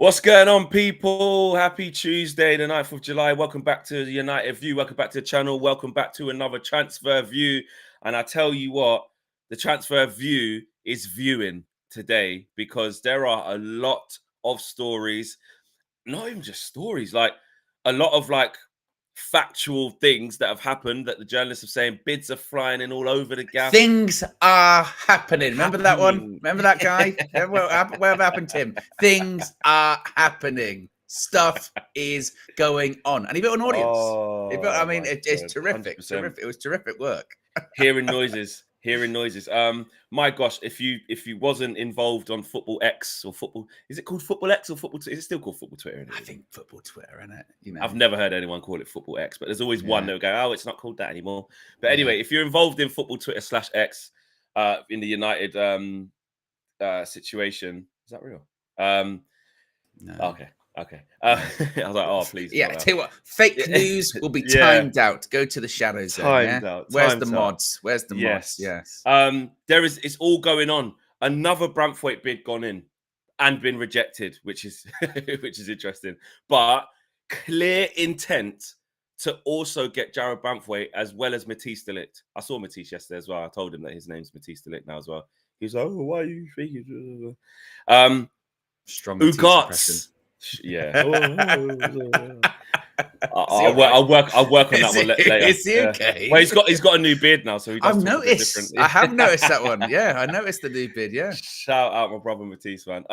What's going on, people? Happy Tuesday, the 9th of July. Welcome back to the United View. Welcome back to the channel. Welcome back to another Transfer View. And I tell you what, the Transfer View is viewing today because there are a lot of stories, not even just stories, like a lot of factual things that have happened that the journalists are saying bids are flying in all over the gaff. Things are happening. Remember that one? Remember that guy? What happened to him? Things are happening. Stuff is going on. And he built an audience. It's terrific. 100%. Terrific. It was terrific work. Hearing noises. My gosh, if you wasn't involved on Football X or Football, is it called Football X or Football? Is it still called Football Twitter? I think Football Twitter, isn't it? You know, I've never heard anyone call it Football X, but there's always one that will go, oh, it's not called that anymore. But anyway, if you're involved in Football Twitter /X in the United situation, is that real? No. Okay. I was like, oh, please. Yeah, tell you what, fake news will be timed out. Go to the shadow zone. Where's the mods? Where's the mods? Yes. It's all going on. Another Branthwaite bid gone in and been rejected, which is interesting. But clear intent to also get Jarrad Branthwaite as well as Matisse de Ligt. I saw Matisse yesterday as well. I told him that his name's Matisse de Ligt now as well. He was like, oh, why are you speaking? Strong Ugarte. Yeah. I'll work on that one later. Is he okay? Well, he's got a new beard now, so he does. I've noticed. I have noticed that one. Yeah, I noticed the new beard. Yeah. Shout out my brother Matisse, man.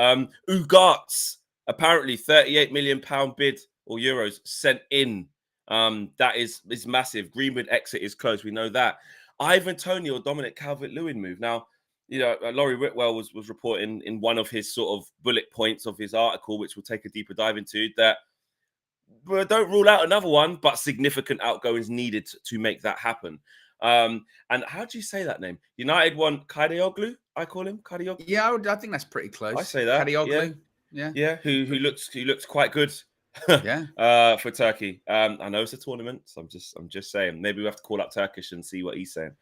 Ugarte, apparently £38 million bid or euros sent in. That is massive. Greenwood exit is close. We know that. Ivan Toney or Dominic Calvert-Lewin move. Now, you know, Laurie Whitwell was reporting in one of his sort of bullet points of his article, which we'll take a deeper dive into, that don't rule out another one, but significant outgoings needed to make that happen. And how do you say that name? United want Kadioglu, I call him Kadioglu. Yeah, I think that's pretty close. I say that. Kadioglu. Yeah. Who looks quite good. For Turkey. I know it's a tournament, so I'm just saying. Maybe we have to call up Turkish and see what he's saying.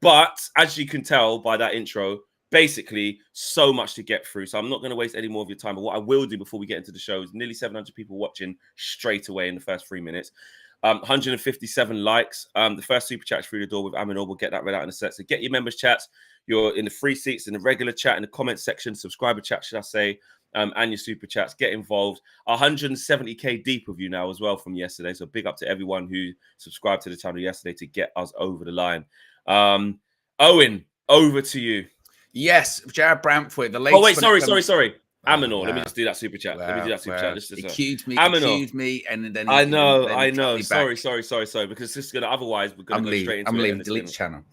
But as you can tell by that intro, basically so much to get through. So I'm not going to waste any more of your time. But what I will do before we get into the show is nearly 700 people watching straight away in the first 3 minutes. 157 likes. The first super chat through the door with Aminor. We'll get that read out in a sec. So get your members chats. You're in the free seats, in the regular chat, in the comment section, subscriber chat, should I say. And your super chats, get involved. 170k deep of you now as well from yesterday. So big up to everyone who subscribed to the channel yesterday to get us over the line. Owen, over to you. Yes, Jarrad Branthwaite. The latest. Oh wait, sorry. Aminor, let me just do that super chat. Let me do that super chat. Just accused me, and then I know. Sorry. Because this is gonna. Otherwise, we're gonna go straight into. I'm leaving. Delete channel.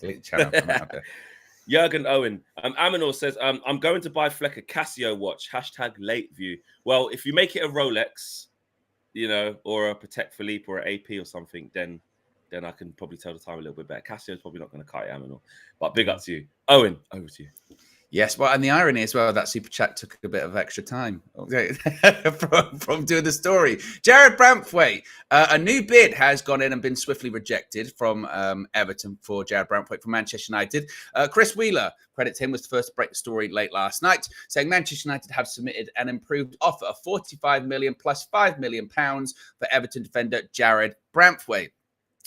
Jurgen Owen. Aminor says, I'm going to buy Fleck a Casio watch. #late view. Well, if you make it a Rolex, you know, or a Patek Philippe or an AP or something, then I can probably tell the time a little bit better. Casio's probably not going to cut it, Aminor. But big up to you. Owen, over to you. Yes, well, and the irony as well, that super chat took a bit of extra time from doing the story. Jarrad Branthwaite, a new bid has gone in and been swiftly rejected from Everton for Jarrad Branthwaite from Manchester United. Chris Wheeler, credit to him, was the first to break the story late last night, saying Manchester United have submitted an improved offer of £45 million plus £5 million for Everton defender Jarrad Branthwaite.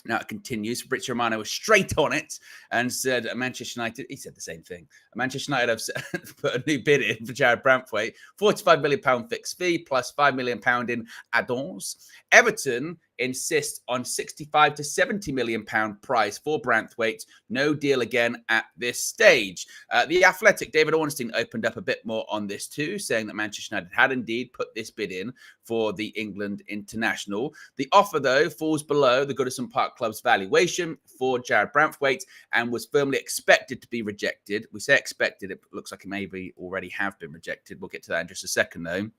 Now it continues. Fabrizio Romano was straight on it and said Manchester United, he said the same thing. Manchester United have put a new bid in for Jarrad Branthwaite, £45 million fixed fee plus £5 million in add-ons. Everton insist on £65 to £70 million price for Branthwaite. No deal again at this stage. The Athletic, David Ornstein, opened up a bit more on this too, saying that Manchester United had indeed put this bid in for the England international. The offer, though, falls below the Goodison Park Club's valuation for Jarrad Branthwaite and was firmly expected to be rejected. We say expected. It looks like it maybe already have been rejected. We'll get to that in just a second, though.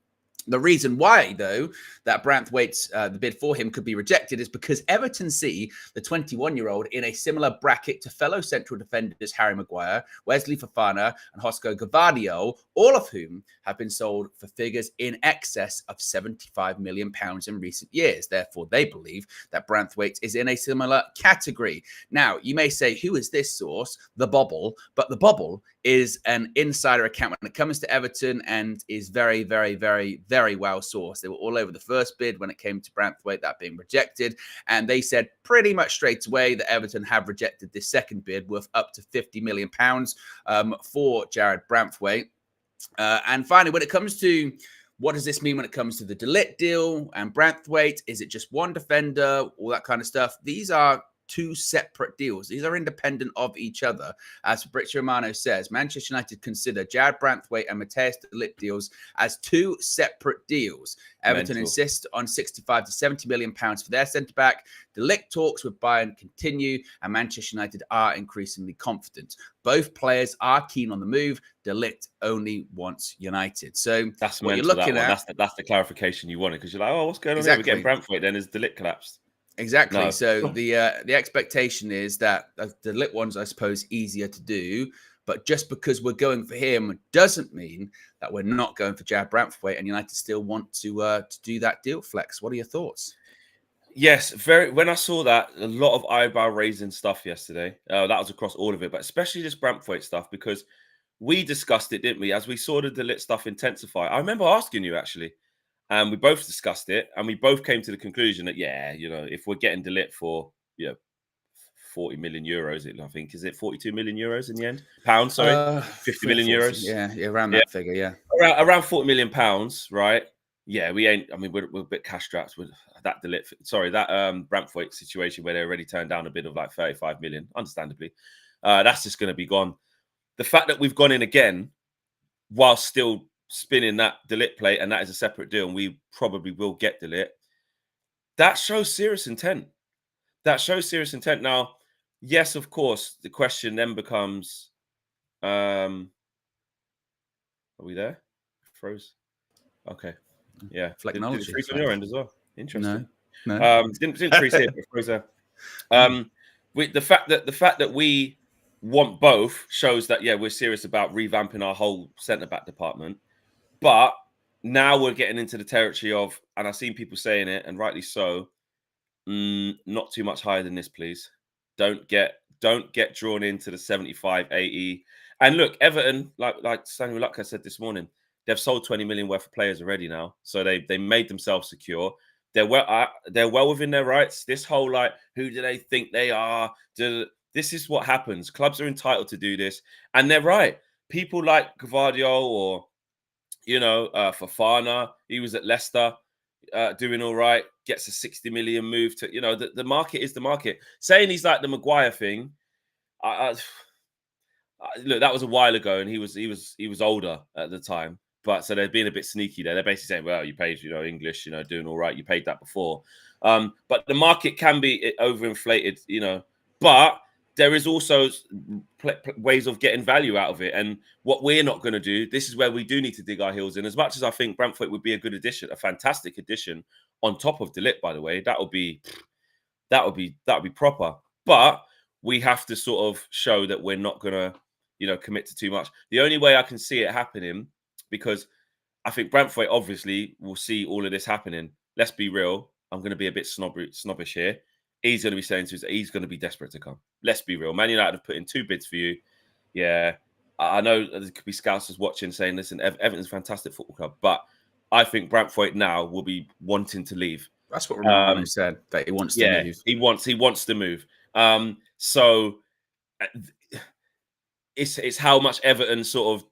The reason why, though, that Branthwaite's the bid for him could be rejected is because Everton see the 21-year-old in a similar bracket to fellow central defenders Harry Maguire, Wesley Fofana, and Josko Gvardiol, all of whom have been sold for figures in excess of £75 million in recent years. Therefore, they believe that Branthwaite is in a similar category. Now, you may say, who is this source? The Bobble. But the Bobble is an insider account when it comes to Everton and is very, very, very, very well sourced. They were all over the first bid when it came to Branthwaite, that being rejected. And they said pretty much straight away that Everton have rejected this second bid worth up to £50 million for Jared Branthwaite. And finally, when it comes to what does this mean when it comes to the De Ligt deal and Branthwaite, is it just one defender, all that kind of stuff? These are two separate deals. These are independent of each other. As Fabrizio Romano says, Manchester United consider Jared Branthwaite and Matthias De Ligt deals as two separate deals. Everton insist on 65 to 70 million pounds for their centre-back. De Ligt talks with Bayern continue, and Manchester United are increasingly confident. Both players are keen on the move. De Ligt only wants United. So that's what you're looking at. That's the clarification you wanted, because you're like, oh, what's going on here? We're getting Branthwaite, then is De Ligt collapsed? Exactly. No. So the expectation is that the Lit one's, I suppose, easier to do. But just because we're going for him doesn't mean that we're not going for Jared Branthwaite, and United still want to do that deal. Flex, what are your thoughts? Yes, very. When I saw that, a lot of eyebrow raising stuff yesterday. That was across all of it, but especially just Branthwaite stuff, because we discussed it, didn't we? As we saw the Lit stuff intensify. I remember asking you actually. And we both discussed it, and we both came to the conclusion that, yeah, if we're getting De Ligt for, 40 million euros, I think, is it 42 million euros in the end? Pounds, sorry, 50 million euros. Yeah, around that figure, yeah. Around 40 million pounds, right? Yeah, we ain't. I mean, we're a bit cash strapped with that De Ligt. Sorry, that Branthwaite situation where they already turned down a bid of like 35 million, understandably. That's just going to be gone. The fact that we've gone in again, while still spinning that De Ligt plate, and that is a separate deal, and we probably will get De Ligt. That shows serious intent. Now, yes, of course, the question then becomes, are we there? Froze. Okay. Yeah. Did it freeze on your end as well? Interesting. No. Didn't freeze here, but froze there. With the fact that we want both shows that, yeah, we're serious about revamping our whole centre-back department. But now we're getting into the territory of, and I've seen people saying it, and rightly so, not too much higher than this, please. Don't get drawn into the 75, 80. And look, Everton, like Samuel Lutka said this morning, they've sold 20 million worth of players already now. So they made themselves secure. They're well within their rights. This whole, like, who do they think they are? This is what happens. Clubs are entitled to do this. And they're right. People like Kadioglu or Fofana, he was at Leicester, doing all right, gets a 60 million move to, the market is the market. Saying he's like the Maguire thing, look, that was a while ago, and he was older at the time. But so they're being a bit sneaky there. They're basically saying, well, you paid, English, doing all right. You paid that before. But the market can be overinflated, but there is also ways of getting value out of it. And what we're not going to do, this is where we do need to dig our heels in. As much as I think Branthwaite would be a good addition, a fantastic addition on top of De Ligt, by the way, that would be proper. But we have to sort of show that we're not going to, commit to too much. The only way I can see it happening, because I think Branthwaite obviously will see all of this happening. Let's be real. I'm going to be a bit snobbish here. He's going to be saying to us, he's going to be desperate to come. Let's be real. Man United have put in 2 bids for you. Yeah, I know there could be scousers watching saying, listen, Everton's a fantastic football club, but I think Branthwaite now will be wanting to leave. That's what Romano said, that he wants to move. He wants to move. So it's how much Everton sort of,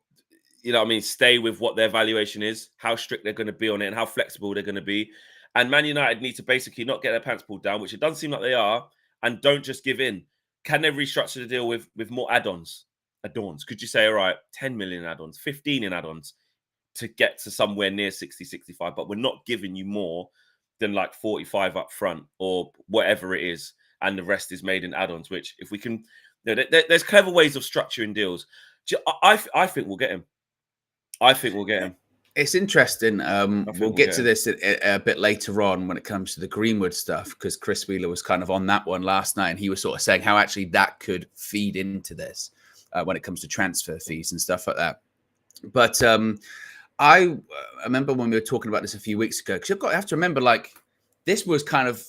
stay with what their valuation is, how strict they're going to be on it, and how flexible they're going to be. And Man United need to basically not get their pants pulled down, which it doesn't seem like they are, and don't just give in. Can they restructure the deal with more add-ons? Could you say, all right, 10 million add-ons, 15 in add-ons to get to somewhere near 60, 65, but we're not giving you more than like 45 up front or whatever it is, and the rest is made in add-ons, which if we can, there's clever ways of structuring deals. I think we'll get him. It's interesting. We'll get to this a bit later on when it comes to the Greenwood stuff, because Chris Wheeler was kind of on that one last night, and he was sort of saying how actually that could feed into this when it comes to transfer fees and stuff like that. But I remember when we were talking about this a few weeks ago, because I have to remember, like, this was kind of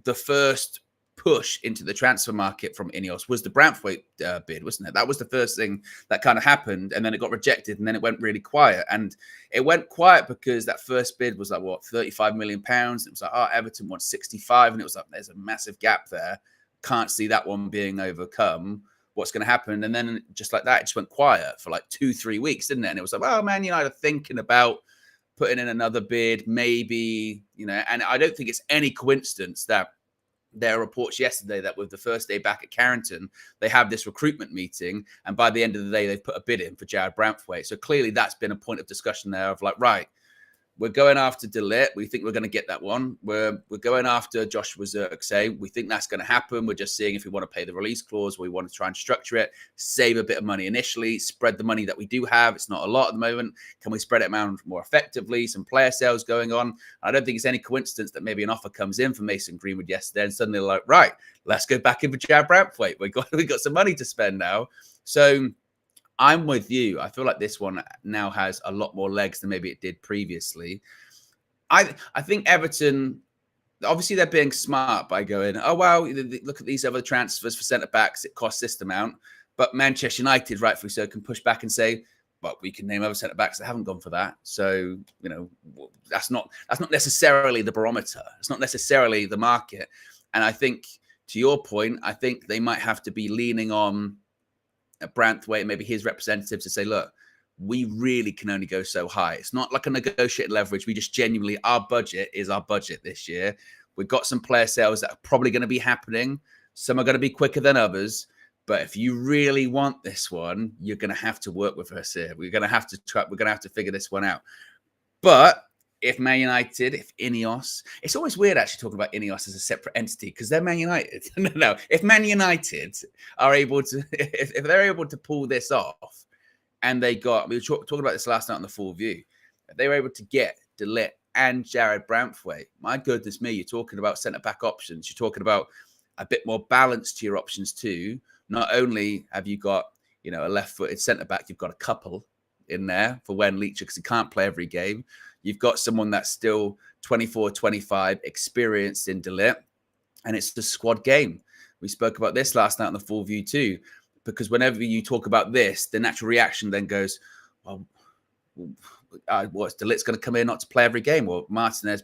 the first push into the transfer market from Ineos was the Branthwaite bid, wasn't it? That was the first thing that kind of happened, and then it got rejected, and then it went really quiet. And it went quiet because that first bid was like, what, £35 million? It was like, oh, Everton wants 65, and it was like, there's a massive gap there. Can't see that one being overcome. What's going to happen? And then just like that, it just went quiet for like 2-3 weeks, didn't it? And it was like, well, Man United are thinking about putting in another bid, maybe, and I don't think it's any coincidence that there are reports yesterday that with the first day back at Carrington, they have this recruitment meeting, and by the end of the day, they've put a bid in for Jared Branthwaite. So clearly that's been a point of discussion there of like, right, we're going after De Ligt. We think we're going to get that one. We're going after Joshua Zirkzee. We think that's going to happen. We're just seeing if we want to pay the release clause. We want to try and structure it, save a bit of money initially, spread the money that we do have. It's not a lot at the moment. Can we spread it around more effectively? Some player sales going on. I don't think it's any coincidence that maybe an offer comes in for Mason Greenwood yesterday, and suddenly they're like, right, let's go back in for Jared Branthwaite. We got some money to spend now. So I'm with you. I feel like this one now has a lot more legs than maybe it did previously. I think Everton, obviously they're being smart by going, oh, wow, look at these other transfers for centre-backs. It costs this amount. But Manchester United, rightfully so, can push back and say, but we can name other centre-backs that haven't gone for that. So, that's not necessarily the barometer. It's not necessarily the market. And I think, to your point, I think they might have to be leaning on Branthwaite, maybe his representatives, to say, look, we really can only go so high. It's not like a negotiated leverage. We just genuinely, our budget is our budget this year. We've got some player sales that are probably going to be happening. Some are going to be quicker than others. But if you really want this one, you're going to have to work with us here. We're going to have to try. We're going to have to figure this one out. But if Man United, if Ineos, it's always weird actually talking about Ineos as a separate entity because they're Man United. No, if Man United are able to, if they're able to pull this off, and we were talking about this last night on the Full View, if they were able to get De Ligt and Jared Branthwaite, my goodness me, you're talking about centre back options. You're talking about a bit more balance to your options too. Not only have you got a left-footed centre back, you've got a couple in there for when Leach because he can't play every game. You've got someone that's still 24, 25, experienced in De Ligt, and it's the squad game. We spoke about this last night on the Full View too, because whenever you talk about this, the natural reaction then goes, well, what's De Ligt's going to come in not to play every game? Or Martinez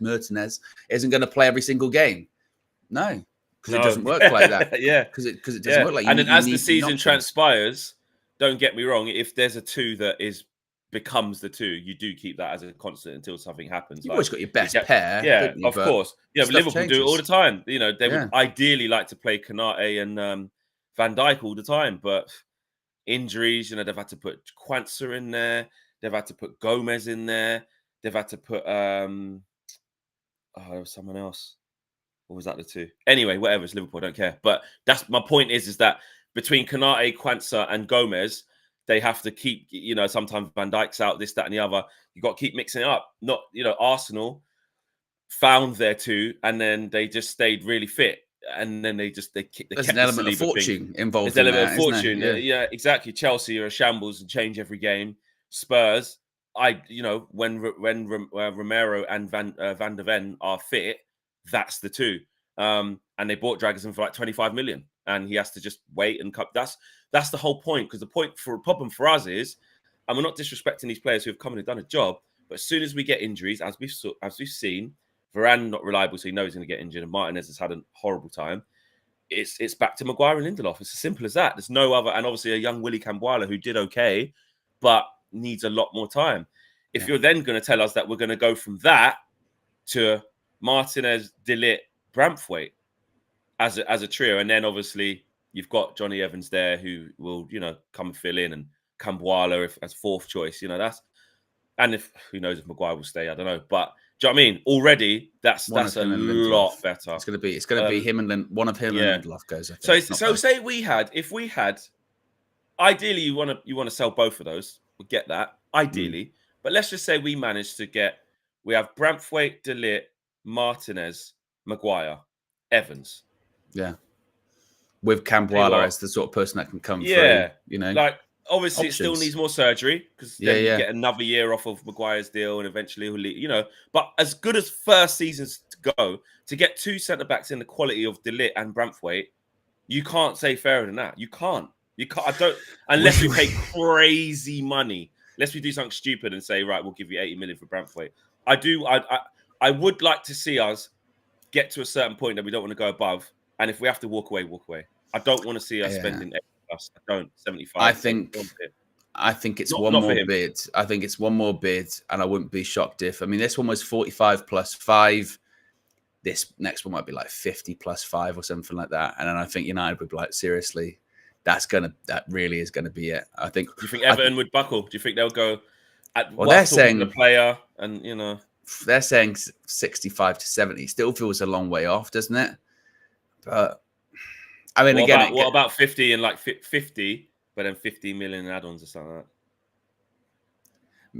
isn't going to play every single game? No, because it doesn't work like that. Yeah. Because it doesn't work like that. And then as the season transpires, don't get me wrong, if there's a two that becomes the two, you do keep that as a constant until something happens. You've always got your best pair. Yeah, of course. Yeah, but Liverpool do it all the time. They would ideally like to play Konate and Van Dijk all the time, but injuries, they've had to put Quansah in there. They've had to put Gomez in there. They've had to put someone else. Or was that the two? Anyway, whatever, it's Liverpool, I don't care. But that's my point is that between Konate, Quansah and Gomez, they have to keep, sometimes Van Dijk's out, this, that, and the other. You've got to keep mixing it up. Not, Arsenal found their two, and then they just stayed really fit. And then there's an element of fortune involved. There's an element of fortune. Yeah, exactly. Chelsea are a shambles and change every game. Spurs, when Romero and Van der Ven are fit, that's the two. And they bought Dragosin for like 25 million, and he has to just wait and cut. That's the whole point, because the problem for us is, and we're not disrespecting these players who have come in and done a job, but as soon as we get injuries, as we've seen, Varane not reliable, so you know he's going to get injured, and Martinez has had a horrible time. It's back to Maguire and Lindelof. It's as simple as that. There's no other, and obviously a young Willy Cambuala who did okay, but needs a lot more time. If you're then going to tell us that we're going to go from that to Martinez, De Ligt, Branthwaite as a trio, and then obviously you've got Johnny Evans there who will, come and fill in, and Cambuala as fourth choice. And if who knows if Maguire will stay, I don't know. But do you know what I mean? Already that's a lot better. It's gonna be him and one of him and Lindelof goes. I think. So say if we had, ideally you want to sell both of those. We get that ideally, but let's just say we managed to we have Branthwaite, De Ligt, Martinez, Maguire, Evans. Yeah. With Cambuala as the sort of person that can come through, Like Obviously, it still needs more surgery because then you get another year off of Maguire's deal, and eventually he'll leave, But as good as first seasons to go, to get 2 centre backs in the quality of De Ligt and Branthwaite, you can't say fairer than that. You can't. I don't, unless we pay crazy money. Unless we do something stupid and say, right, we'll give you 80 million for Branthwaite. I would like to see us get to a certain point that we don't want to go above, and if we have to walk away, walk away. I don't want to see us spending 80 plus. I don't 75. I think it's one more bid. I think it's one more bid, and I wouldn't be shocked if. I mean, this one was 45 plus 5. This next one might be like 50 plus 5 or something like that. And then I think United would be like, seriously, that really is gonna be it. I think. Do you think Everton would buckle? Do you think they'll go? They're saying the player, and they're saying 65 to 70. Still feels a long way off, doesn't it? But I mean, what about 50 and like 50, but then 50 million add-ons or something like that?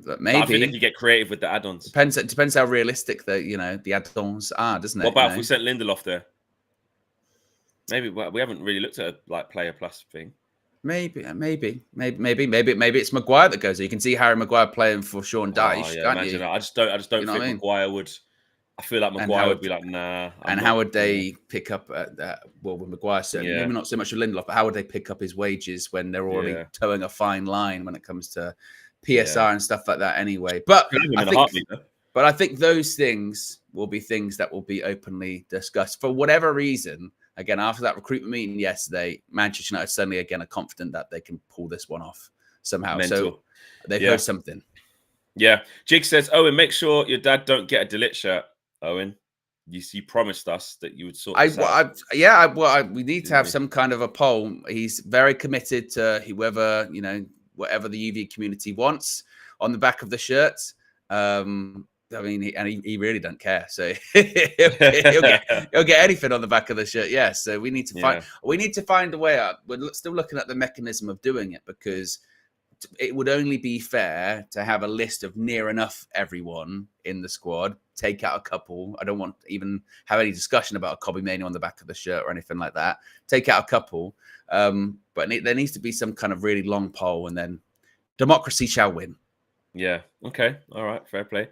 But maybe I think they can get creative with the add-ons. It depends how realistic the add-ons are, doesn't it? What about if we sent Lindelof there? Maybe we haven't really looked at a player plus thing. Maybe it's Maguire that goes there. You can see Harry Maguire playing for Sean Dyche. Yeah, imagine that. I just don't think Maguire would. I feel like Maguire would be like, nah. How would they pick up with Maguire? Certainly, maybe not so much with Lindelof, but how would they pick up his wages when they're already towing a fine line when it comes to PSR and stuff like that? Anyway, but I think those things will be things that will be openly discussed for whatever reason. Again, after that recruitment meeting yesterday, Manchester United suddenly again are confident that they can pull this one off somehow. So they've heard something. Yeah. Jig says, Owen, make sure your dad don't get a De Ligt shirt. Owen, you promised us that you would sort this out. We need to have some kind of a poll. He's very committed to whatever the UV community wants on the back of the shirts. I mean, he really don't care. So he'll get anything on the back of the shirt. Yeah. So we need to find a way out. We're still looking at the mechanism of doing it, because it would only be fair to have a list of near enough everyone in the squad. Take out a couple. I don't want to even have any discussion about a Kobe Mania on the back of the shirt or anything like that. Take out a couple. But there needs to be some kind of really long poll, and then democracy shall win. Yeah. Okay. All right. Fair play.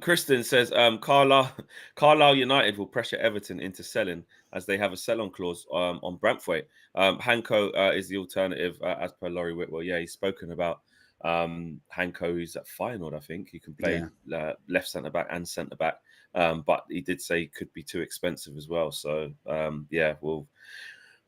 Kristen says, Carlisle United will pressure Everton into selling, as they have a sell-on clause on Branthwaite. Hanko is the alternative, as per Laurie Whitwell. Yeah, he's spoken about Hanko, who's at Feyenoord, I think. He can play left centre-back and centre-back. But he did say it could be too expensive as well. So,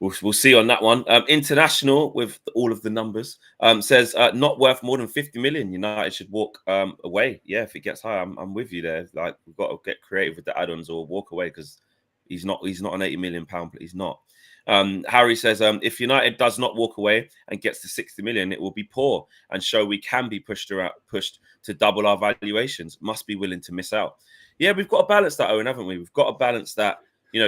We'll see on that one. International, with all of the numbers, says not worth more than 50 million. United should walk away. Yeah, if it gets high, I'm with you there. Like, we've got to get creative with the add-ons or walk away, because he's not an 80 million pound. He's not. Harry says if United does not walk away and gets to 60 million, it will be poor and show we can be pushed to double our valuations. Must be willing to miss out. Yeah, we've got to balance that, Owen, haven't we? We've got to balance that.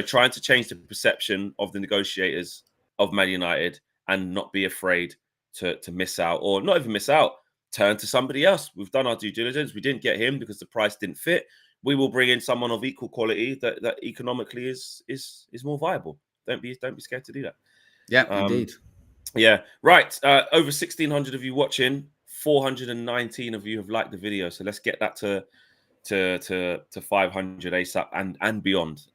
Trying to change the perception of the negotiators of Man United and not be afraid to miss out, or not even miss out, turn to somebody else. We've done our due diligence. We didn't get him because the price didn't fit. We will bring in someone of equal quality that economically is more viable. Don't be scared to do that. Yeah, indeed. Yeah, right. Over 1,600 of you watching. 419 of you have liked the video. So let's get that to 500 ASAP and beyond.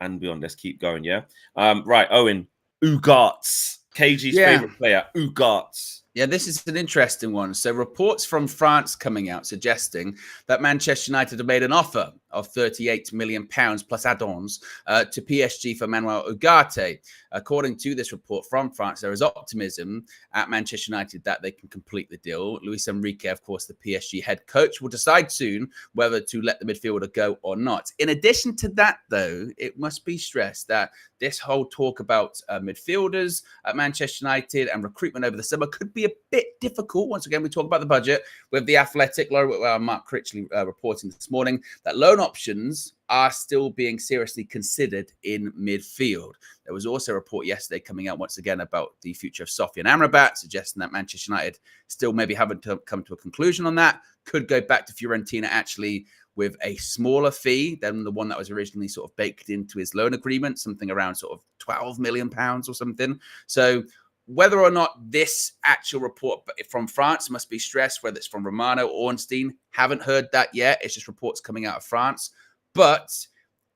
Let's keep going. Yeah. Right. Owen, Ugarte, KG's favorite player, Ugarte. Yeah, this is an interesting one. So reports from France coming out suggesting that Manchester United have made an offer of £38 million plus add-ons to PSG for Manuel Ugarte. According to this report from France, there is optimism at Manchester United that they can complete the deal. Luis Enrique, of course, the PSG head coach, will decide soon whether to let the midfielder go or not. In addition to that, though, it must be stressed that this whole talk about midfielders at Manchester United and recruitment over the summer could be a bit difficult. Once again, we talk about the budget with the Athletic, Mark Critchley reporting this morning that loan options are still being seriously considered in midfield. There was also a report yesterday coming out once again about the future of Sofian Amrabat, suggesting that Manchester United still maybe haven't come to a conclusion on that. Could go back to Fiorentina actually with a smaller fee than the one that was originally sort of baked into his loan agreement, something around sort of £12 million or something. So whether or not this actual report from France must be stressed, whether it's from Romano or Ornstein, haven't heard that yet. It's just reports coming out of France. But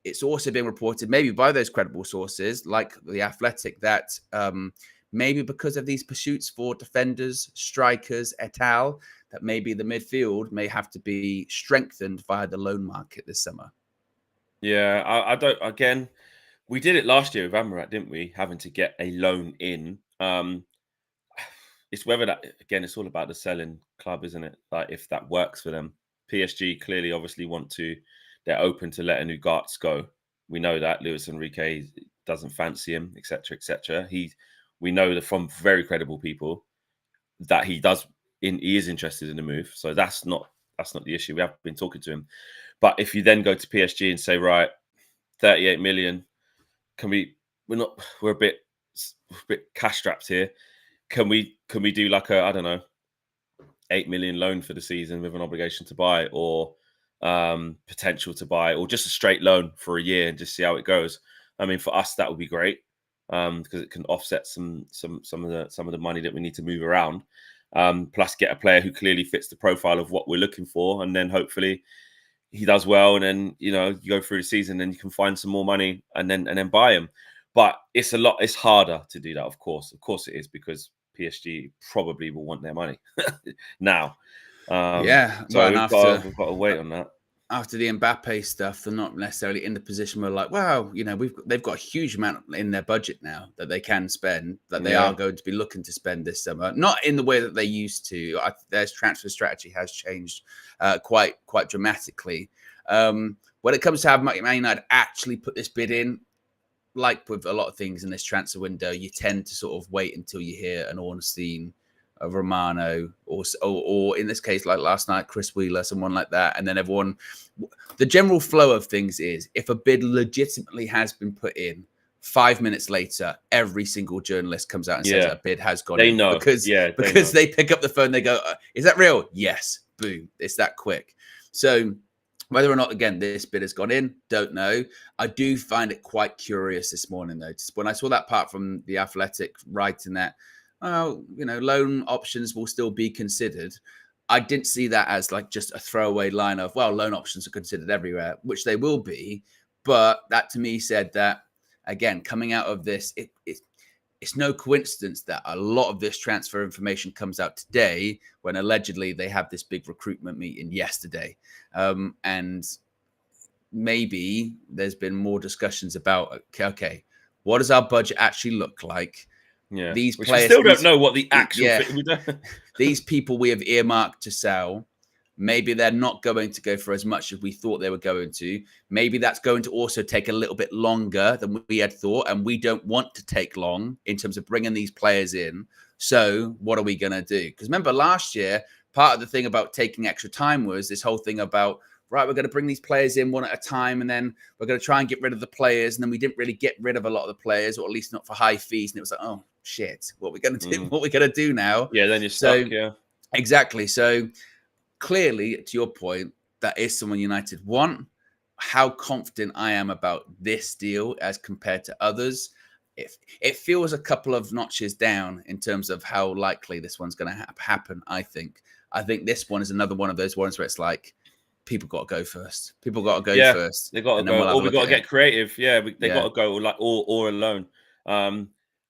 it's also been reported, maybe by those credible sources, like The Athletic, that maybe because of these pursuits for defenders, strikers, et al., that maybe the midfield may have to be strengthened via the loan market this summer. Yeah, I don't. Again, we did it last year with Amarat, didn't we? Having to get a loan in. It's whether that, again, it's all about the selling club, isn't it? Like if that works for them. PSG clearly, obviously they're open to letting Ugarte go. We know that Luis Enrique doesn't fancy him, etc., etc. We know that from very credible people that he is interested in the move. So that's not the issue. We have been talking to him. But if you then go to PSG and say, right, 38 million, we're a bit cash strapped here. Can we do like a, I don't know, 8 million loan for the season with an obligation to buy, or potential to buy, or just a straight loan for a year and just see how it goes? I mean, for us that would be great, because it can offset some of the money that we need to move around. Plus get a player who clearly fits the profile of what we're looking for, and then hopefully he does well, and then you go through the season and you can find some more money and then buy him. But it's harder to do that, of course it is, because PSG probably will want their money now. Yeah, so we've got to wait on that. After the Mbappe stuff, they're not necessarily in the position where like, well, they've got a huge amount in their budget now that they can spend, that they are going to be looking to spend this summer. Not in the way that they used to. Their transfer strategy has changed quite dramatically. When it comes to have Man United actually put this bid in, like with a lot of things in this transfer window, you tend to sort of wait until you hear an Ornstein, a Romano, or in this case, like last night, Chris Wheeler, someone like that. And then the general flow of things is, if a bid legitimately has been put in, 5 minutes later, every single journalist comes out and says a bid has gone in. They know. Because they pick up the phone, they go, is that real? Yes. Boom. It's that quick. So whether or not, again, this bid has gone in, don't know. I do find it quite curious this morning, though. When I saw that part from The Athletic writing that, loan options will still be considered, I didn't see that as like just a throwaway line of, well, loan options are considered everywhere, which they will be. But that to me said that, again, coming out of this, it's no coincidence that a lot of this transfer information comes out today, when allegedly they have this big recruitment meeting yesterday. And maybe there's been more discussions about, okay, what does our budget actually look like? Yeah, these which players we still don't know what the actual these people we have earmarked to sell, maybe they're not going to go for as much as we thought they were going to. Maybe that's going to also take a little bit longer than we had thought, and we don't want to take long in terms of bringing these players in. So what are we going to do? Because remember last year, part of the thing about taking extra time was this whole thing about, right, we're going to bring these players in one at a time, and then we're going to try and get rid of the players. And then we didn't really get rid of a lot of the players, or at least not for high fees. And it was like, oh, shit, what are we going to do? What are we going to do now? Yeah, then you're stuck, yeah. Exactly. So clearly, to your point, that is someone United want. How confident I am about this deal as compared to others, it feels a couple of notches down in terms of how likely this one's going to happen, I think. I think this one is another one of those ones where it's like, people got to go first. People got to go first. They got to go. Or we got to get creative. Yeah, they got to go or alone.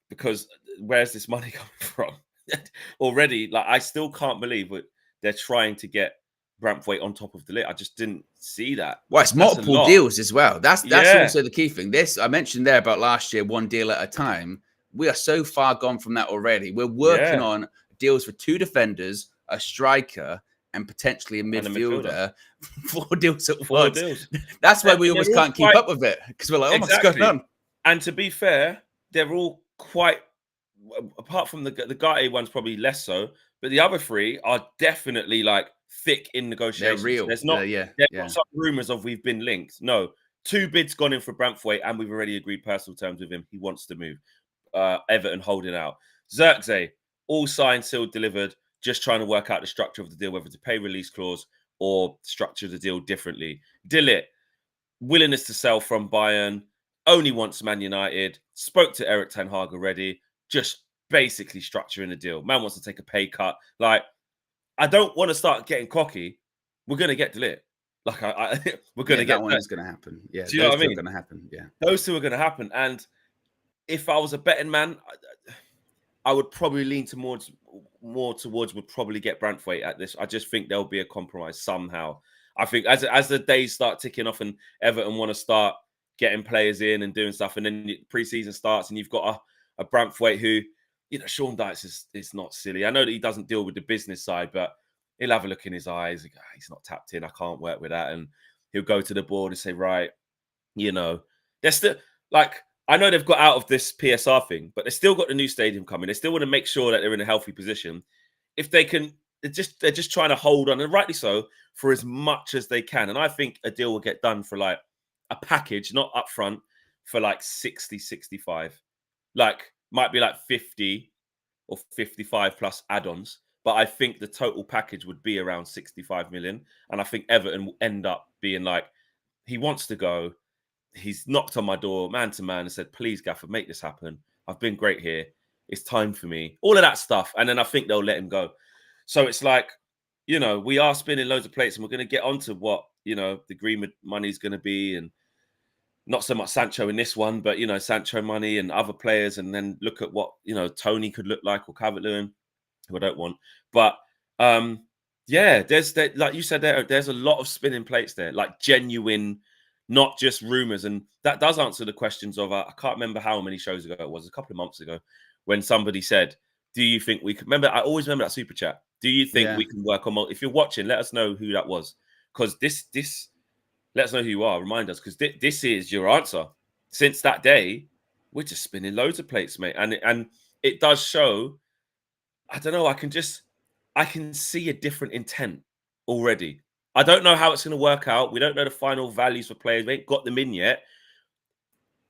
Because where's this money coming from? Already, like I still can't believe they're trying to get Branthwaite on top of the list. I just didn't see that. Well, it's multiple deals as well. That's also the key thing. This I mentioned there about last year, one deal at a time. We are so far gone from that already. We're working on deals for 2 defenders, a striker, and potentially a midfielder. 4 deals at once. That's why we almost can't keep up with it, because we're like, oh, what's going on? And to be fair, they're all quite, apart from the Ugarte one's probably less so, but the other 3 are definitely like thick in negotiations. They're real. There's not some rumors of we've been linked. No, 2 bids gone in for Branthwaite, and we've already agreed personal terms with him. He wants to move. Everton holding out. Zirkzee, all signed, sealed, delivered. Just trying to work out the structure of the deal, whether to pay release clause or structure the deal differently. Dillit, willingness to sell from Bayern, only wants Man United. Spoke to Eric Ten Hag already. Just basically structuring a deal. Man wants to take a pay cut. Like, I don't want to start getting cocky. We're going to get Delit. Like, we're going to get that one is going to happen. Yeah, do you know what I mean? Going to happen. Yeah, those two are going to happen. And if I was a betting man, I would probably lean more towards would probably get Branthwaite at this. I just think there'll be a compromise somehow. I think as the days start ticking off and Everton want to start getting players in and doing stuff, and then pre-season starts and you've got a Branthwaite who, you know, Sean Dyche is not silly. I know that he doesn't deal with the business side, but he'll have a look in his eyes. He's not tapped in. I can't work with that. And he'll go to the board and say, right, you know, they're still like, I know they've got out of this PSR thing, but they've still got the new stadium coming. They still want to make sure that they're in a healthy position. If they can, they're just trying to hold on, and rightly so, for as much as they can. And I think a deal will get done for like a package, not upfront, for like 60, 65. Like, might be like 50 or 55 plus add-ons. But I think the total package would be around 65 million. And I think Everton will end up being like, he wants to go. He's knocked on my door man to man and said, please, Gaffer, make this happen. I've been great here. It's time for me. All of that stuff. And then I think they'll let him go. So it's like, you know, we are spinning loads of plates and we're going to get onto what, you know, the Greenwood money is going to be. And not so much Sancho in this one, but, you know, Sancho money and other players. And then look at what, you know, Tony could look like, or Calvert-Lewin, who I don't want. But, yeah, like you said, there's a lot of spinning plates there, like genuine, not just rumors. And that does answer the questions of, I can't remember how many shows ago it was, a couple of months ago, when somebody said, do you think we can, remember, I always remember that super chat. Do you think we can work on, if you're watching, let us know who that was. Because this, let us know who you are, remind us, because this is your answer. Since that day, we're just spinning loads of plates, mate. And it does show, I don't know, I can see a different intent already. I don't know how it's going to work out. We don't know the final values for players. We ain't got them in yet.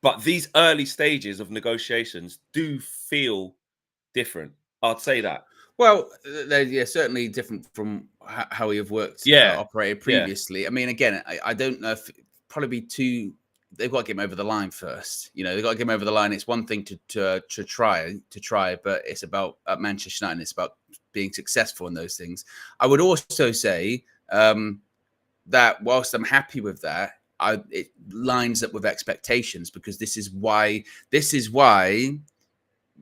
But these early stages of negotiations do feel different. I'd say that. Well, they're certainly different from how we have worked, operated previously. Yeah. I mean, again, I don't know if probably they've got to get him over the line first. You know, they've got to get him over the line. It's one thing to try, but it's about at Manchester United. It's about being successful in those things. I would also say that whilst I'm happy with that, it lines up with expectations, because this is why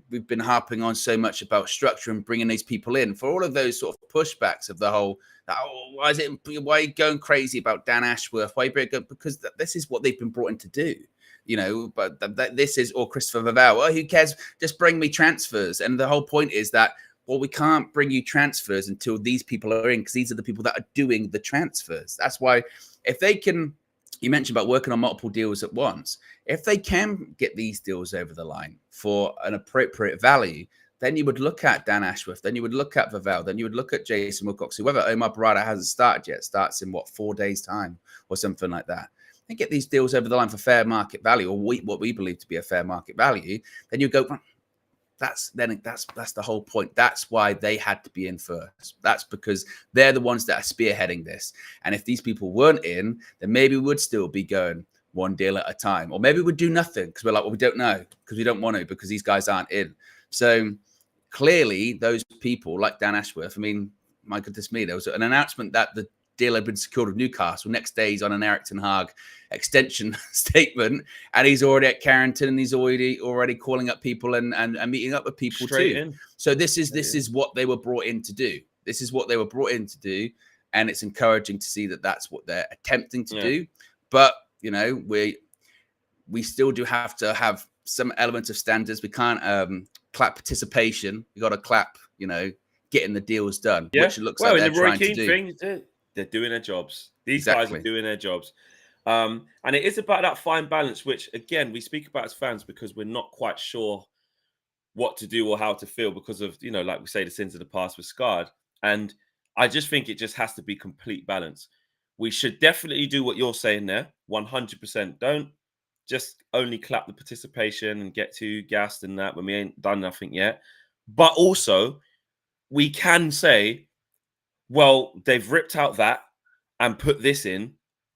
we've been harping on so much about structure and bringing these people in, for all of those sort of pushbacks of the whole, why are you going crazy about Dan Ashworth? Why are you going? Because this is what they've been brought in to do, you know, but this is, or Christopher Vavell, well, who cares? Just bring me transfers. And the whole point is that, well, we can't bring you transfers until these people are in, because these are the people that are doing the transfers. That's why, if they can, you mentioned about working on multiple deals at once. If they can get these deals over the line for an appropriate value, then you would look at Dan Ashworth, then you would look at Vavell, then you would look at Jason Wilcox, whoever. Omar Barada hasn't started yet, starts in 4 days' time or something like that. And get these deals over the line for fair market value, or what we believe to be a fair market value. Then you go, that's the whole point. That's why they had to be in first. That's because they're the ones that are spearheading this. And if these people weren't in, then maybe we would still be going one deal at a time, or maybe we'd do nothing because we're like, well, we don't know, because we don't want to, because these guys aren't in. So clearly, those people like Dan Ashworth, I mean, my goodness me, there was an announcement that the deal had been secured with Newcastle. Next day, he's on an Eric Ten Hag extension statement, and he's already at Carrington, and he's already calling up people and meeting up with people straight too. In. So this is what they were brought in to do. This is what they were brought in to do, and it's encouraging to see that that's what they're attempting to do. But you know, we still do have to have some elements of standards. We can't clap participation. We got to clap, you know, getting the deals done. Yeah. Which it looks like they're trying to do. Thing, they're doing their jobs. These guys are doing their jobs. And it is about that fine balance, which, again, we speak about as fans because we're not quite sure what to do or how to feel because of, you know, like we say, the sins of the past were scarred. And I just think it just has to be complete balance. We should definitely do what you're saying there, 100%. Don't just only clap the participation and get too gassed and that when we ain't done nothing yet. But also, we can say, well, they've ripped out that and put this in,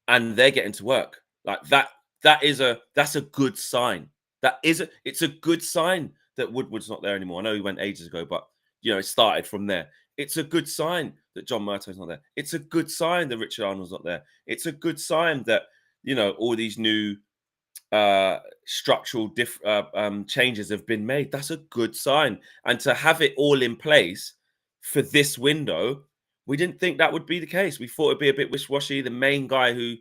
and they're getting to work. Like that's a good sign. It's a good sign that Woodward's not there anymore. I know he went ages ago, but it started from there. It's a good sign that John Murtough's not there. It's a good sign that Richard Arnold's not there. It's a good sign that all these new structural changes have been made. That's a good sign. And to have it all in place for this window, we didn't think that would be the case. We thought it'd be a bit wishy-washy. The main guy who,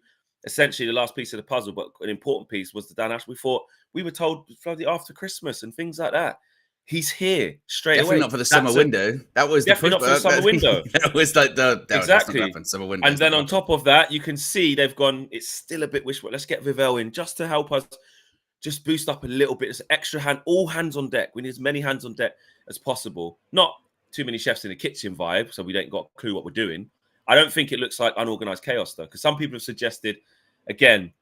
essentially the last piece of the puzzle, but an important piece, was the Dan Ash. We were told bloody after Christmas and things like that. He's here straight definitely away. Not for the summer window. That was definitely not for the summer window. That was like exactly summer window. And then on top of that, you can see they've gone. It's still a bit wishy-washy. Let's get Vivell in just to help us, just boost up a little bit. It's extra hand, all hands on deck. We need as many hands on deck as possible. Not too many chefs in the kitchen vibe, so we don't got a clue what we're doing. I don't think it looks like unorganized chaos though, because some people have suggested, again,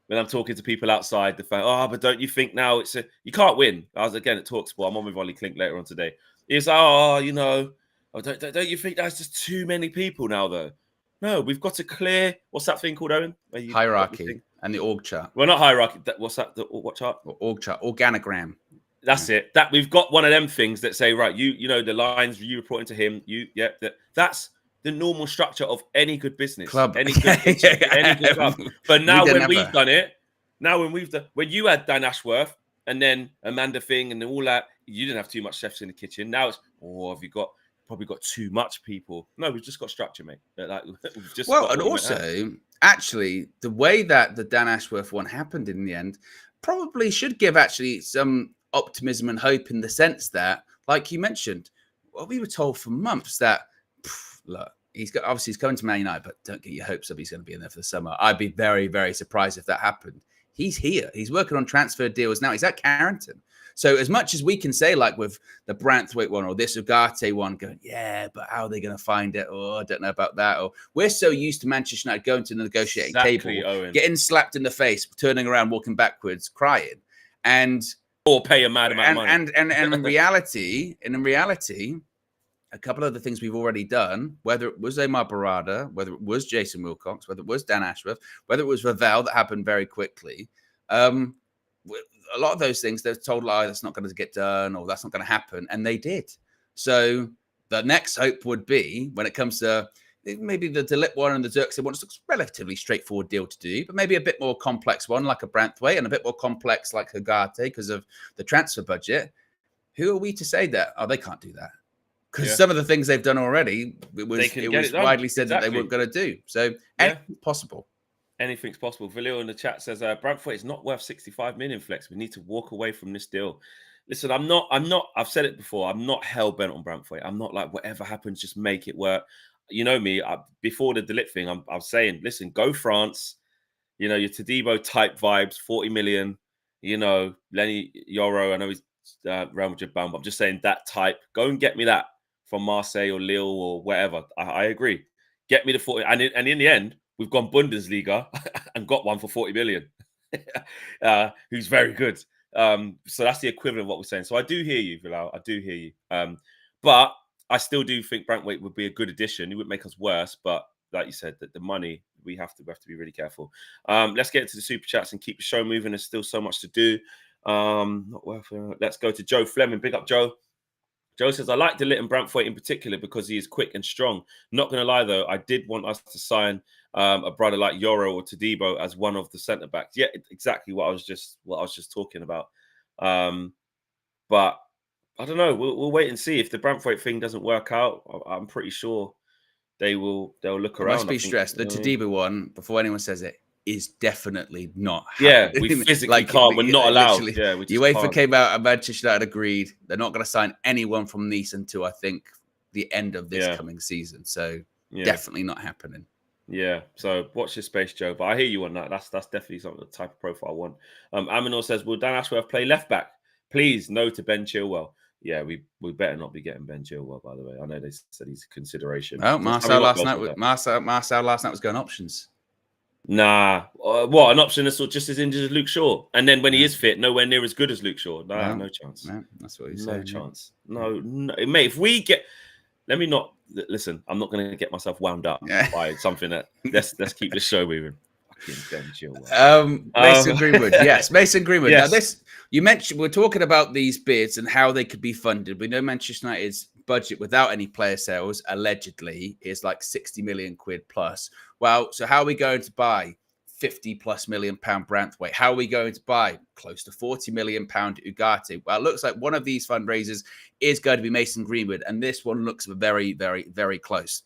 when I'm talking to people outside, the fan, but don't you think now you can't win? I was again at Talksport. I'm on with Ollie Klink later on today. He's like, don't you think that's just too many people now though? No, we've got to clear. What's that thing called, Owen? Hierarchy and the org chart. Well, not hierarchy. What's that? What chart? Org chart, organogram. That's it. That we've got one of them things that say, right, the lines you reporting to him. That's the normal structure of any good business, club, any good kitchen, any good club. But now we've done it, when you had Dan Ashworth and then Amanda Thing and all that, you didn't have too much chefs in the kitchen. Now it's, have you probably got too much people? No, we've just got structure, mate. And also, actually, the way that the Dan Ashworth one happened in the end probably should give actually some optimism and hope, in the sense that, like you mentioned, we were told for months that, look, he's coming to Man United, but don't get your hopes up he's going to be in there for the summer. I'd be very, very surprised if that happened. He's here. He's working on transfer deals now. He's at Carrington. So as much as we can say, like with the Branthwaite one or this Ugarte one, going, yeah, but how are they going to find it? Or I don't know about that. Or we're so used to Manchester United going to the negotiating table, Owen, getting slapped in the face, turning around, walking backwards, crying, or pay a mad amount of money. And in reality, a couple of the things we've already done, whether it was Amar Barada, whether it was Jason Wilcox, whether it was Dan Ashworth, whether it was Vivell, that happened very quickly. A lot of those things, they're told, that's not going to get done, or that's not going to happen. And they did. So the next hope would be, when it comes to maybe the Delip one and the Xerxes one, it's a relatively straightforward deal to do, but maybe a bit more complex one like a Branthwaite, and a bit more complex like Ugarte because of the transfer budget. Who are we to say that, they can't do that? Because some of the things they've done already, it was widely said that they weren't going to do. So anything's possible. Anything's possible. Valil in the chat says, Branthwaite is not worth 65 million, Flex. We need to walk away from this deal. Listen, I'm not, I've said it before, I'm not hell-bent on Branthwaite. I'm not like, whatever happens, just make it work. You know me, before the Delip thing, I was saying, listen, go France. Your Todibo type vibes, 40 million. Lenny Yoro, I know he's Real Madrid bound, but I'm just saying that type. Go and get me that from Marseille or Lille or wherever. I agree. Get me the 40. And in the end, we've gone Bundesliga and got one for 40 million, who's very good. So that's the equivalent of what we're saying. So I do hear you, Bilal. I do hear you. But I still do think Branthwaite would be a good addition. It would make us worse, but like you said, that the money, we have to be really careful. Let's get into the super chats and keep the show moving. There's still so much to do. Let's go to Joe Fleming. Big up, Joe. Joe says, I like Delip and Branthwaite in particular because he is quick and strong. Not going to lie, though, I did want us to sign a brother like Yoro or Todibo as one of the centre backs. Yeah, exactly what I was just talking about. But I don't know. We'll wait and see. If the Branthwaite thing doesn't work out, I'm pretty sure they'll look around. Must be stressed. The Todibo one, before anyone says it, is definitely not happening. Yeah, we physically can't. We're not allowed. Yeah, UEFA came out and Manchester United agreed they're not going to sign anyone from Nice until I think the end of this coming season. So definitely not happening. Yeah. So watch your space, Joe. But I hear you on that. That's definitely something the type of profile I want. Aminor says, will Dan Ashworth play left back? Please, no to Ben Chilwell. Yeah, we better not be getting Ben Chilwell, by the way. I know they said he's a consideration. Oh, Marcel last night was going options. Nah, what an option that's just as injured as Luke Shaw, and then when he is fit, nowhere near as good as Luke Shaw. No chance. No, that's what he's saying. No chance. No, mate. If we get, let me not listen. I'm not going to get myself wound up by something that. Let's keep this show moving. I Mason Greenwood, yes, Mason Greenwood. Yes. Now, this you mentioned, we're talking about these bids and how they could be funded. We know Manchester United's budget without any player sales allegedly is like 60 million quid plus. Well, so how are we going to buy 50+ million pound Branthwaite? How are we going to buy close to 40 million pound Ugarte? Well, it looks like one of these fundraisers is going to be Mason Greenwood, and this one looks very, very, very close.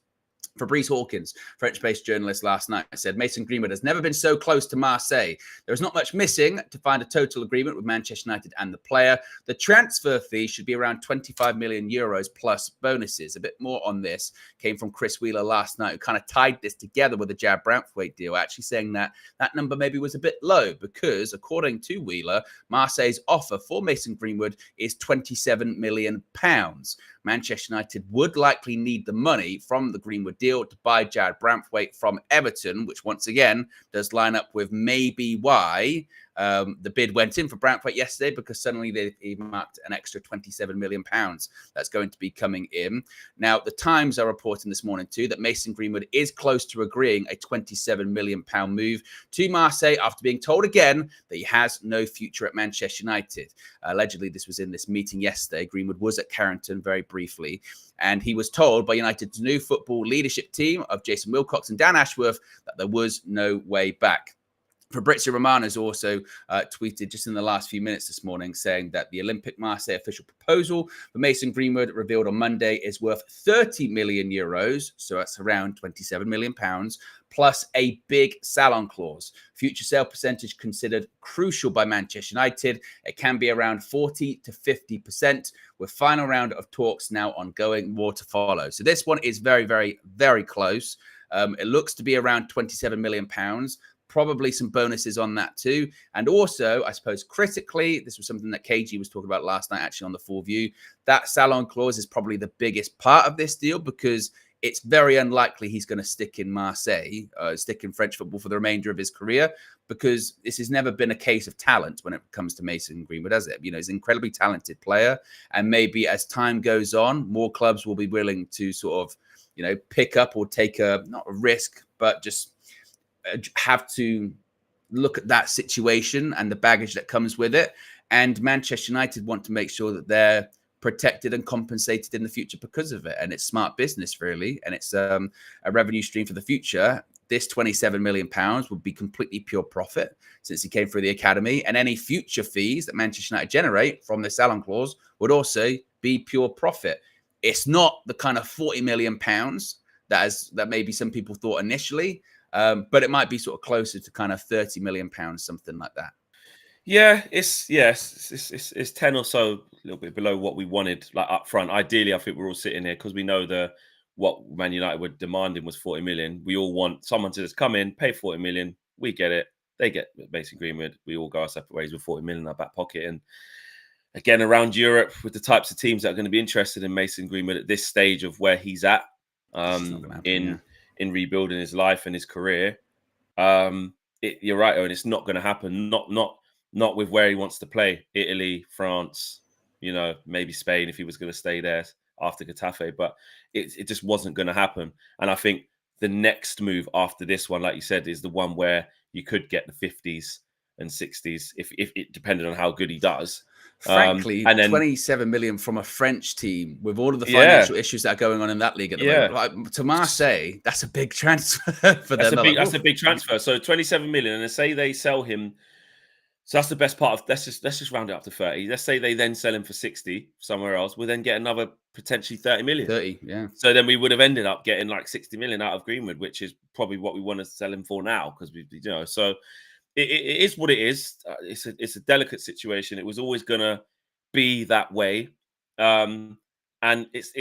Fabrice Hawkins, French-based journalist, last night said Mason Greenwood has never been so close to Marseille. There is not much missing to find a total agreement with Manchester United and the player. The transfer fee should be around 25 million euros plus bonuses. A bit more on this came from Chris Wheeler last night, who kind of tied this together with the Jared Branthwaite deal, actually saying that that number maybe was a bit low because, according to Wheeler, Marseille's offer for Mason Greenwood is 27 million pounds. Manchester United would likely need the money from the Greenwood deal to buy Jared Branthwaite from Everton, which once again does line up with maybe why the bid went in for Branthwaite yesterday, because suddenly they earmarked an extra 27 million pounds that's going to be coming in. Now, the Times are reporting this morning too that Mason Greenwood is close to agreeing a 27 million pound move to Marseille after being told again that he has no future at Manchester United. Allegedly, this was in this meeting yesterday. Greenwood was at Carrington very briefly, and he was told by United's new football leadership team of Jason Wilcox and Dan Ashworth that there was no way back. Fabrizio Romano has also tweeted just in the last few minutes this morning saying that the Olympique Marseille official proposal for Mason Greenwood revealed on Monday is worth 30 million euros, so that's around 27 million pounds, plus a big salon clause. Future sale percentage considered crucial by Manchester United. It can be around 40 to 50%, with final round of talks now ongoing, more to follow. So this one is very, very, very close. It looks to be around 27 million pounds. Probably some bonuses on that too. And also, I suppose critically, this was something that KG was talking about last night, actually on the Full View. That salon clause is probably the biggest part of this deal, because it's very unlikely he's going to stick in Marseille, stick in French football for the remainder of his career, because this has never been a case of talent when it comes to Mason Greenwood, has it? You know, he's an incredibly talented player. And maybe as time goes on, more clubs will be willing to sort of, you know, pick up or take not a risk, but just have to look at that situation and the baggage that comes with it. And Manchester United want to make sure that they're protected and compensated in the future because of it. And it's smart business, really. And it's a revenue stream for the future. This 27 million pounds would be completely pure profit since he came through the academy. And any future fees that Manchester United generate from the salon clause would also be pure profit. It's not the kind of 40 million pounds that maybe some people thought initially. But it might be sort of closer to kind of 30 million pounds, something like that. Yeah, it's 10 or so, a little bit below what we wanted, like up front. Ideally, I think we're all sitting here because we know what Man United were demanding was 40 million. We all want someone to just come in, pay 40 million. We get it. They get Mason Greenwood. We all go our separate ways with 40 million in our back pocket. And again, around Europe, with the types of teams that are going to be interested in Mason Greenwood at this stage of where he's at, in rebuilding his life and his career, you're right, Owen. It's not going to happen. Not with where he wants to play. Italy, France, you know, maybe Spain if he was going to stay there after Getafe. But it just wasn't going to happen. And I think the next move after this one, like you said, is the one where you could get the 50s and 60s if it depended on how good he does. Frankly, and then 27 million from a French team with all of the financial issues that are going on in that league at the moment. Like, to Marseille, that's a big transfer for them. That's a big transfer. So 27 million, and say they sell him. So that's the best part of. Let's just round it up to 30. Let's say they then sell him for 60 somewhere else. We'll then get another potentially 30 million. 30, yeah. So then we would have ended up getting like 60 million out of Greenwood, which is probably what we want to sell him for now, because so. It is what it is. It's a delicate situation. It was always going to be that way, and it's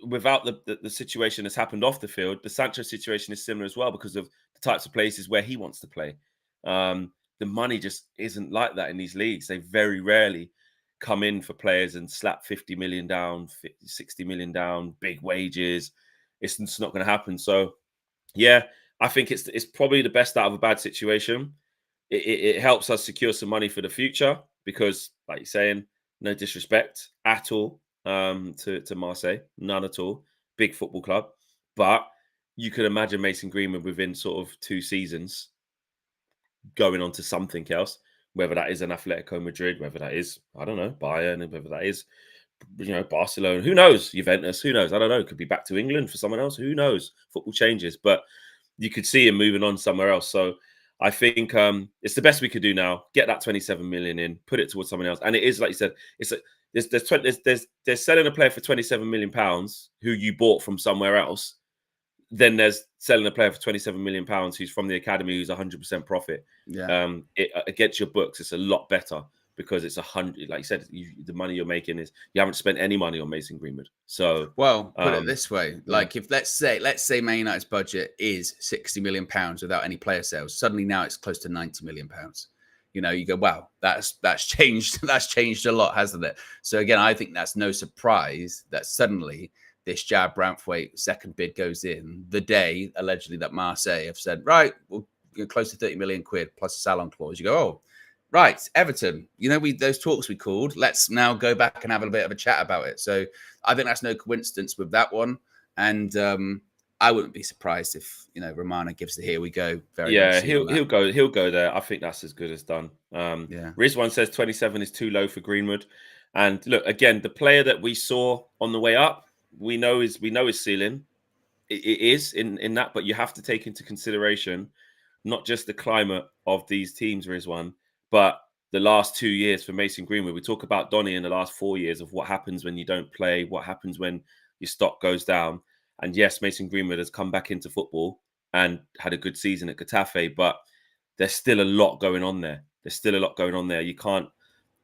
without the situation that's happened off the field. The Sancho situation is similar as well because of the types of places where he wants to play. The money just isn't like that in these leagues. They very rarely come in for players and slap 50 million down, 60 million down, big wages. It's not going to happen. So, yeah, I think it's probably the best out of a bad situation. It helps us secure some money for the future because, like you're saying, no disrespect at all to Marseille, none at all. Big football club. But you could imagine Mason Greenwood within sort of 2 seasons going on to something else, whether that is an Atletico Madrid, whether that is, I don't know, Bayern, and whether that is, Barcelona, who knows, Juventus, who knows, I don't know, could be back to England for someone else, who knows, football changes, but you could see him moving on somewhere else. So I think it's the best we could do now. Get that 27 million in, put it towards someone else. And it is, like you said, there's selling a player for 27 million pounds who you bought from somewhere else. Then there's selling a player for 27 million pounds who's from the academy, who's 100% profit. Yeah. Against your books, it's a lot better because it's 100. Like you said, the money you're making is you haven't spent any money on Mason Greenwood. So, well, put it this way: like if let's say Man United's budget is 60 million pounds without any player sales, suddenly now it's close to 90 million pounds. You go, wow, that's changed. That's changed a lot, hasn't it? So again, I think that's no surprise that suddenly this Jarrad Branthwaite second bid goes in the day allegedly that Marseille have said, right, we'll go close to 30 million quid plus a salon clause. You go, oh, right, Everton, those talks we called, let's now go back and have a bit of a chat about it. So I think that's no coincidence with that one. And I wouldn't be surprised if, Romano gives the here we go. He'll go there. I think that's as good as done. Rizwan says 27 is too low for Greenwood. And look, again, the player that we saw on the way up, we know his ceiling. It is in that, but you have to take into consideration not just the climate of these teams, Rizwan, but the last 2 years for Mason Greenwood. We talk about Donny in the last 4 years of what happens when you don't play, what happens when your stock goes down. And yes, Mason Greenwood has come back into football and had a good season at Getafe, but there's still a lot going on there. You can't.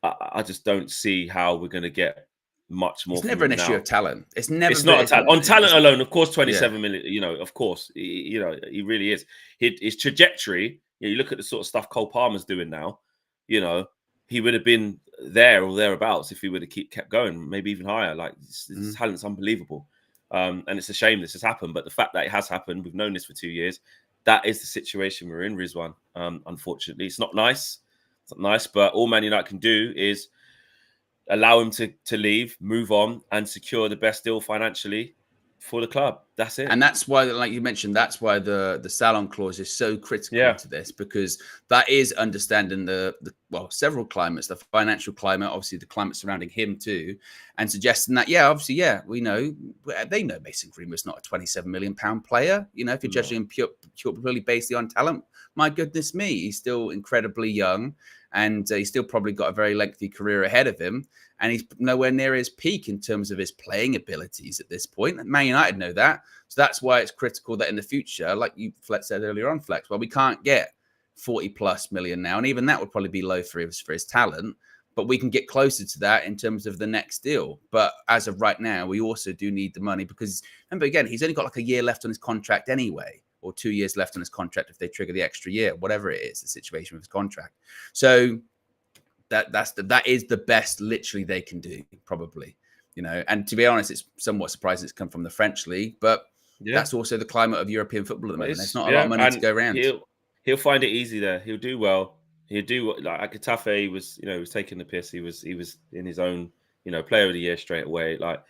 I just don't see how we're going to get much more. It's never an issue of talent. It's not a talent. On talent alone, of course, 27 million, of course, he really is. His trajectory, you look at the sort of stuff Cole Palmer's doing now, he would have been there or thereabouts if he would have kept going, maybe even higher. Like, his talent's unbelievable. And it's a shame this has happened, but the fact that it has happened, we've known this for 2 years, that is the situation we're in, Rizwan. Unfortunately, it's not nice. It's not nice, but all Man United can do is allow him to leave, move on, and secure the best deal financially for the club. That's it. And that's why, like you mentioned, that's why the salon clause is so critical to this, because that is understanding the several climates, the financial climate, obviously the climate surrounding him too, and suggesting that, we know, they know Mason Greenwood's not a 27 million pound player. If you're judging him purely based on talent, my goodness me, he's still incredibly young. And he's still probably got a very lengthy career ahead of him. And he's nowhere near his peak in terms of his playing abilities at this point. And Man United know that. So that's why it's critical that in the future, like you Flex said earlier on, Flex, we can't get 40 plus million now. And even that would probably be low for his talent. But we can get closer to that in terms of the next deal. But as of right now, we also do need the money because, remember, again, he's only got like a year left on his contract anyway, or 2 years left on his contract if they trigger the extra year, whatever it is, the situation with his contract. So that is the best literally they can do, probably. And to be honest, it's somewhat surprising it's come from the French league, but that's also the climate of European football at the moment. There's not a lot of money to go around. He'll find it easy there. He'll do well. He'll do like at Getafe. He was taking the piss. He was in his own, player of the year straight away. Like,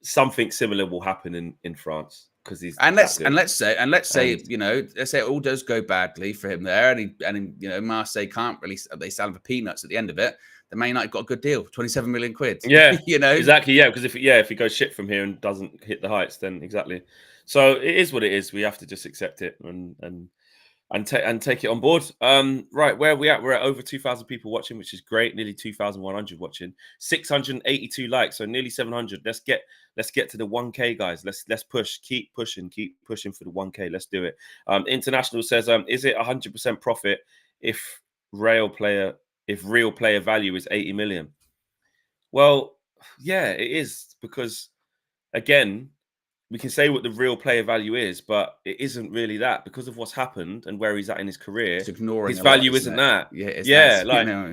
something similar will happen in France. Let's say it all does go badly for him there, and Marseille can't really, they sell him for peanuts at the end of it. The Man United got a good deal, 27 million quid. Yeah, exactly. Yeah, because if he goes shit from here and doesn't hit the heights, then exactly. So it is what it is. We have to just accept it and take it on board. Right, where are we at? We're at over 2,000 people watching, which is great. Nearly 2,100 watching. 682 likes, so nearly 700. Let's get to the 1K, guys. Let's push. Keep pushing for the 1K. Let's do it. International says, is it 100% profit if real player value is 80 million? Well, yeah, it is, because again, we can say what the real player value is, but it isn't really that because of what's happened and where he's at in his career. It's ignoring his value isn't that. Yeah,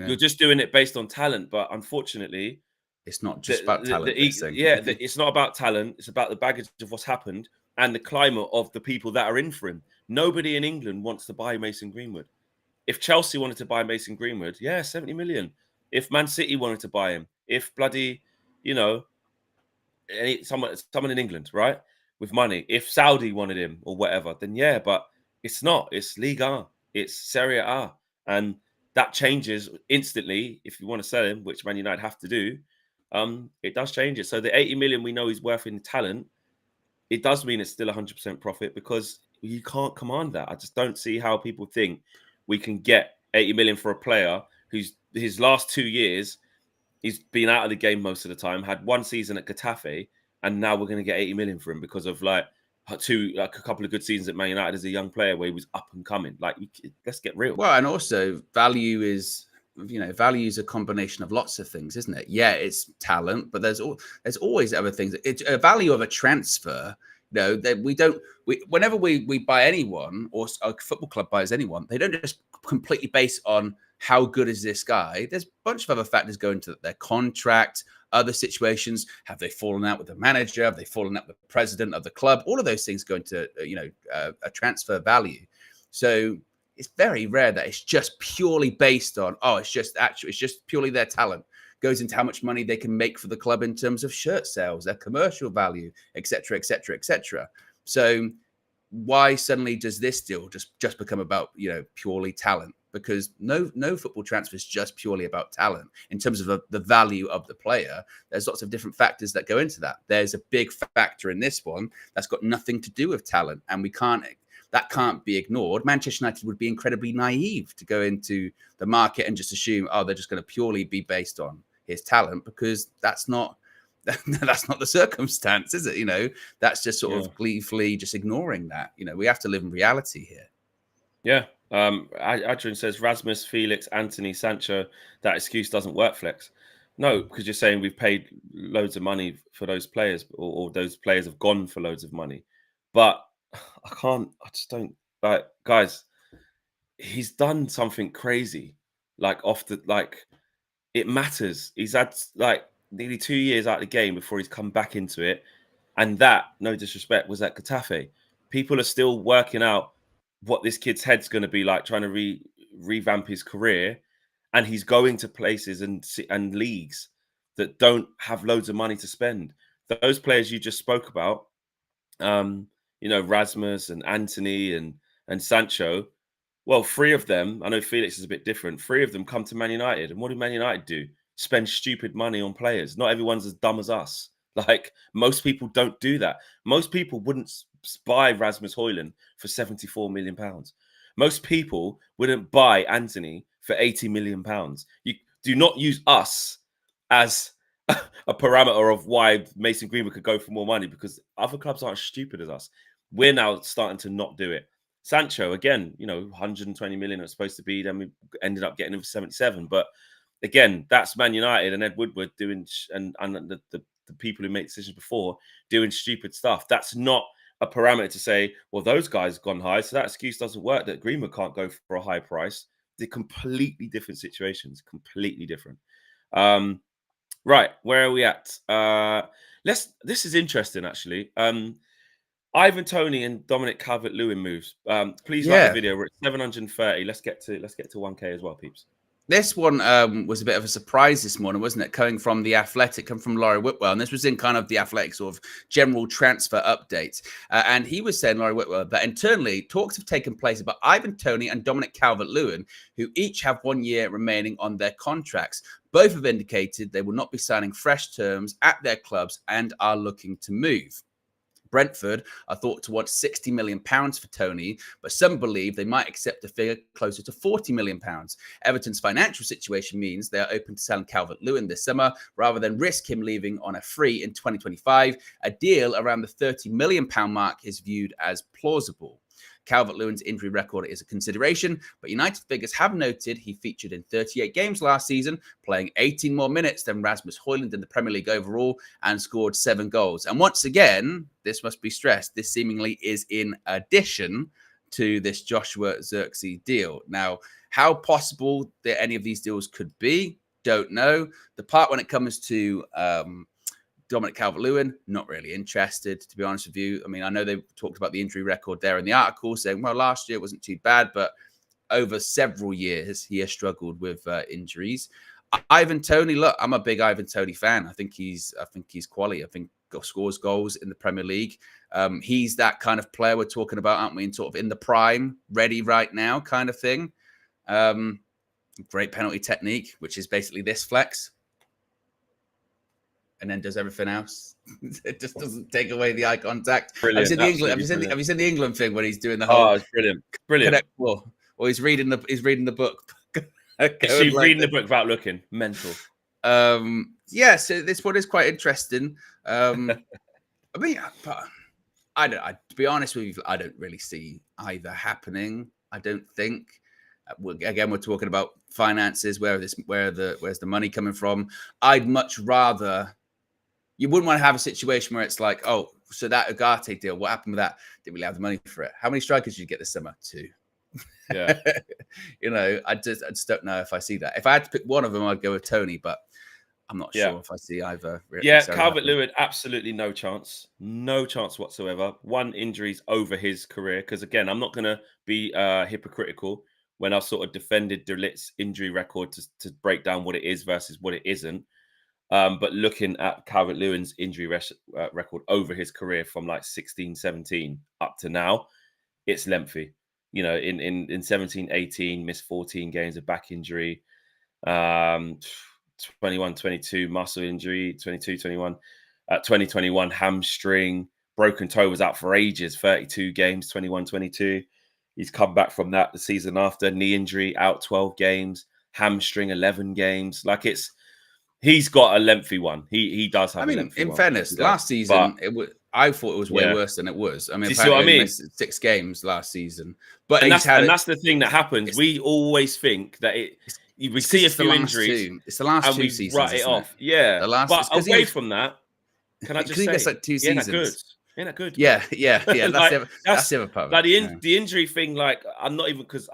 you're just doing it based on talent, but unfortunately, it's not just about talent. It's not about talent. It's about the baggage of what's happened and the climate of the people that are in for him. Nobody in England wants to buy Mason Greenwood. If Chelsea wanted to buy Mason Greenwood, 70 million. If Man City wanted to buy him, if bloody, someone in England, right, with money, if Saudi wanted him or whatever, then but it's not. It's Liga, it's Serie A, And that changes instantly if you want to sell him, which Man United have to do. It does change it. So the 80 million we know he's worth in talent, it does mean it's still 100% profit because you can't command that. I just don't see how people think we can get 80 million for a player who's his last 2 years, he's been out of the game most of the time, had one season at Getafe, and now we're going to get 80 million for him because of like a couple of good seasons at Man United as a young player where he was up and coming. Like, let's get real. Well, and also value is, value is a combination of lots of things, isn't it? Yeah, it's talent, but there's always other things. It's a value of a transfer. That whenever we buy anyone or a football club buys anyone, they don't just completely base on how good is this guy. There's a bunch of other factors go into their contract, other situations. Have they fallen out with the manager? Have they fallen out with the president of the club? All of those things go into a transfer value. So it's very rare that it's just purely based on it's just purely their talent. Goes into how much money they can make for the club in terms of shirt sales, their commercial value, etc., etc., etc. So why suddenly does this deal just become about purely talent? Because no football transfer is just purely about talent in terms of the value of the player. There's lots of different factors that go into that. There's a big factor in this one that's got nothing to do with talent, and that can't be ignored. Manchester United would be incredibly naive to go into the market and just assume, they're just going to purely be based on his talent, because that's not the circumstance, is it? That's just sort of gleefully just ignoring that. We have to live in reality here. Yeah. Adrian says Rasmus, Felix, Anthony, Sancho, that excuse doesn't work, Flex. No, because you're saying we've paid loads of money for those players, or those players have gone for loads of money. But I just don't, like, guys, he's done something crazy. It matters. He's had like nearly 2 years out of the game before he's come back into it. And that, no disrespect, was at Getafe. People are still working out what this kid's head's going to be like, trying to revamp his career. And he's going to places and leagues that don't have loads of money to spend. Those players you just spoke about, Rasmus and Anthony and Sancho, well, 3 of them, I know Felix is a bit different, 3 of them come to Man United. And what do Man United do? Spend stupid money on players. Not everyone's as dumb as us. Like, most people don't do that. Most people wouldn't buy Rasmus Højlund for £74 million. Most people wouldn't buy Anthony for £80 million. You do not use us as a parameter of why Mason Greenwood could go for more money, because other clubs aren't as stupid as us. We're now starting to not do it. Sancho, again, 120 million it was supposed to be. Then we ended up getting him for 77. But again, that's Man United and Ed Woodward doing, and the people who make decisions before doing stupid stuff. That's not a parameter to say, well, those guys have gone high, so that excuse doesn't work, that Greenwood can't go for a high price. They're completely different situations, completely different. Right, where are we at? This is interesting, actually. Ivan Toney and Dominic Calvert-Lewin moves. Please like the video. We're at 730. Let's get to 1K as well, peeps. This one was a bit of a surprise this morning, wasn't it? Coming from The Athletic, come from Laurie Whitwell. And this was in kind of The Athletic sort of general transfer update. And he was saying, Laurie Whitwell, that internally talks have taken place about Ivan Toney and Dominic Calvert-Lewin, who each have 1 year remaining on their contracts. Both have indicated they will not be signing fresh terms at their clubs and are looking to move. Brentford are thought to want £60 million for Toney, but some believe they might accept a figure closer to £40 million. Everton's financial situation means they are open to selling Calvert-Lewin this summer rather than risk him leaving on a free in 2025. A deal around the £30 million mark is viewed as plausible. Calvert-Lewin's injury record is a consideration, but United figures have noted he featured in 38 games last season, playing 18 more minutes than Rasmus Højlund in the Premier League overall, and scored 7 goals. And once again, this must be stressed, this seemingly is in addition to this Joshua Zirkzee deal. Now, how possible that any of these deals could be, don't know. The part when it comes to Dominic Calvert-Lewin, not really interested, to be honest with you. I mean, I know they talked about the injury record there in the article, saying, well, last year it wasn't too bad, but over several years, he has struggled with injuries. Ivan Toney, look, I'm a big Ivan Toney fan. I think he's quality. I think scores goals in the Premier League. He's that kind of player we're talking about, aren't we? In sort of in the prime, ready right now kind of thing. Great penalty technique, which is basically this flex. And then does everything else. It just doesn't take away the eye contact. Brilliant. Have you seen the England thing when he's doing the whole? Oh, it's brilliant. Brilliant. Or he's reading the book. She's reading the book without looking. Mental. Yeah, so this one is quite interesting. I mean, to be honest with you, I don't really see either happening. I don't think. Again, we're talking about finances. Where's the money coming from? I'd much rather. You wouldn't want to have a situation where it's like, oh, so that Ugarte deal, what happened with that? Didn't really have the money for it. How many strikers did you get this summer? 2. Yeah. I just don't know if I see that. If I had to pick one of them, I'd go with Tony, but I'm not sure if I see either. Calvert-Lewin, absolutely no chance. No chance whatsoever. 1 injuries over his career. Because again, I'm not going to be hypocritical when I've sort of defended De Ligt's injury record to break down what it is versus what it isn't. But looking at Calvert-Lewin's injury record over his career from like 16, 17 up to now, it's lengthy. In 17, 18, missed 14 games of back injury. 21, 22 muscle injury, 22, 21, 2021 hamstring, broken toe, was out for ages, 32 games, 21, 22. He's come back from that the season after, knee injury, out 12 games, hamstring 11 games. Like he's got a lengthy one. He does have. In fairness, last season I thought it was way worse than it was. I mean, you see what I mean? Missed 6 games last season, but that's the thing that happens. We always think that we see a few injuries. It's the last 2 seasons. Write it off. Yeah, the last. But away from that, can I just say, it's like 2 seasons. Ain't that good? Yeah. That's the other part. Like the injury thing. Like I'm not even, because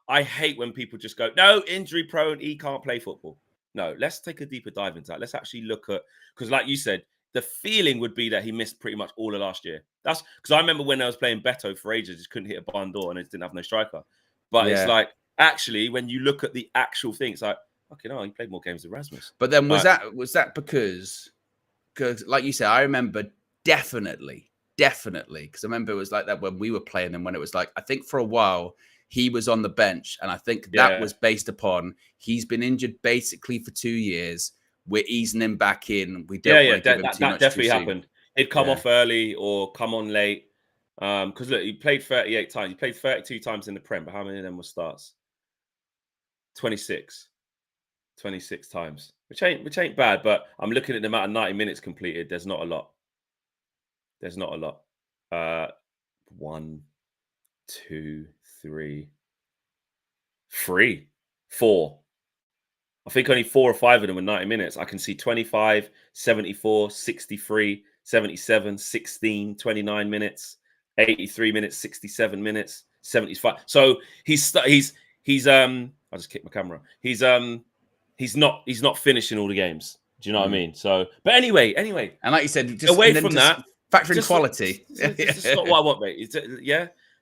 I hate when people just go, no, injury prone, he can't play football. No, let's take a deeper dive into that. Let's actually look at, because like you said, the feeling would be that he missed pretty much all of last year. That's because I remember when I was playing Beto for ages, just couldn't hit a barn door and it didn't have no striker. But it's like, actually, when you look at the actual thing, it's like, okay, no, he played more games than Rasmus. But then was that because like you said, I remember definitely, because I remember it was like that when we were playing him, when it was like, I think for a while, he was on the bench, and I think that was based upon he's been injured basically for 2 years. We're easing him back in. We don't want to give him too much. That definitely happened. He'd come off early or come on late. Because look, he played 38 times. He played 32 times in the Prem, but how many of them were starts? 26 times, which ain't bad. But I'm looking at the amount of 90 minutes completed. There's not a lot. 1, 2, 3, 4. I think only 4 or 5 of them were 90 minutes. I can see 25, 74, 63, 77, 16, 29 minutes, 83 minutes, 67 minutes, 75. So he's I just kicked my camera. He's not finishing all the games. Do you know what I mean? So, but anyway. And like you said, just away from that, factoring quality. It's not what I want, mate.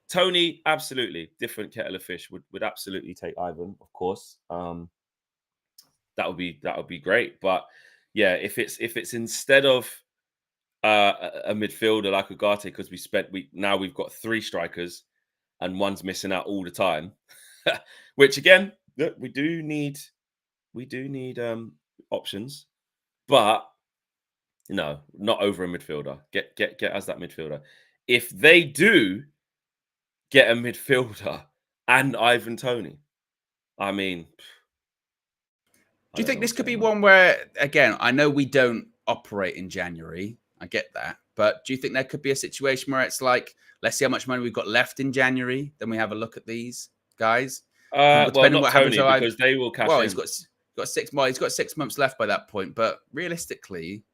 Tony, absolutely different kettle of fish. Would absolutely take Ivan, of course. That would be great. But yeah, if it's instead of a midfielder like Ugarte, because we've got 3 strikers and one's missing out all the time, which again, look, we do need options, but no, not over a midfielder. Get us that midfielder. If they do get a midfielder and Ivan Toney, I mean, do you think this could be one where, again, I know we don't operate in January, I get that, but do you think there could be a situation where it's like, let's see how much money we've got left in January, then we have a look at these guys? Well, not Tony, because they will cash in. He's got 6 more. He's got 6 months left by that point. But realistically,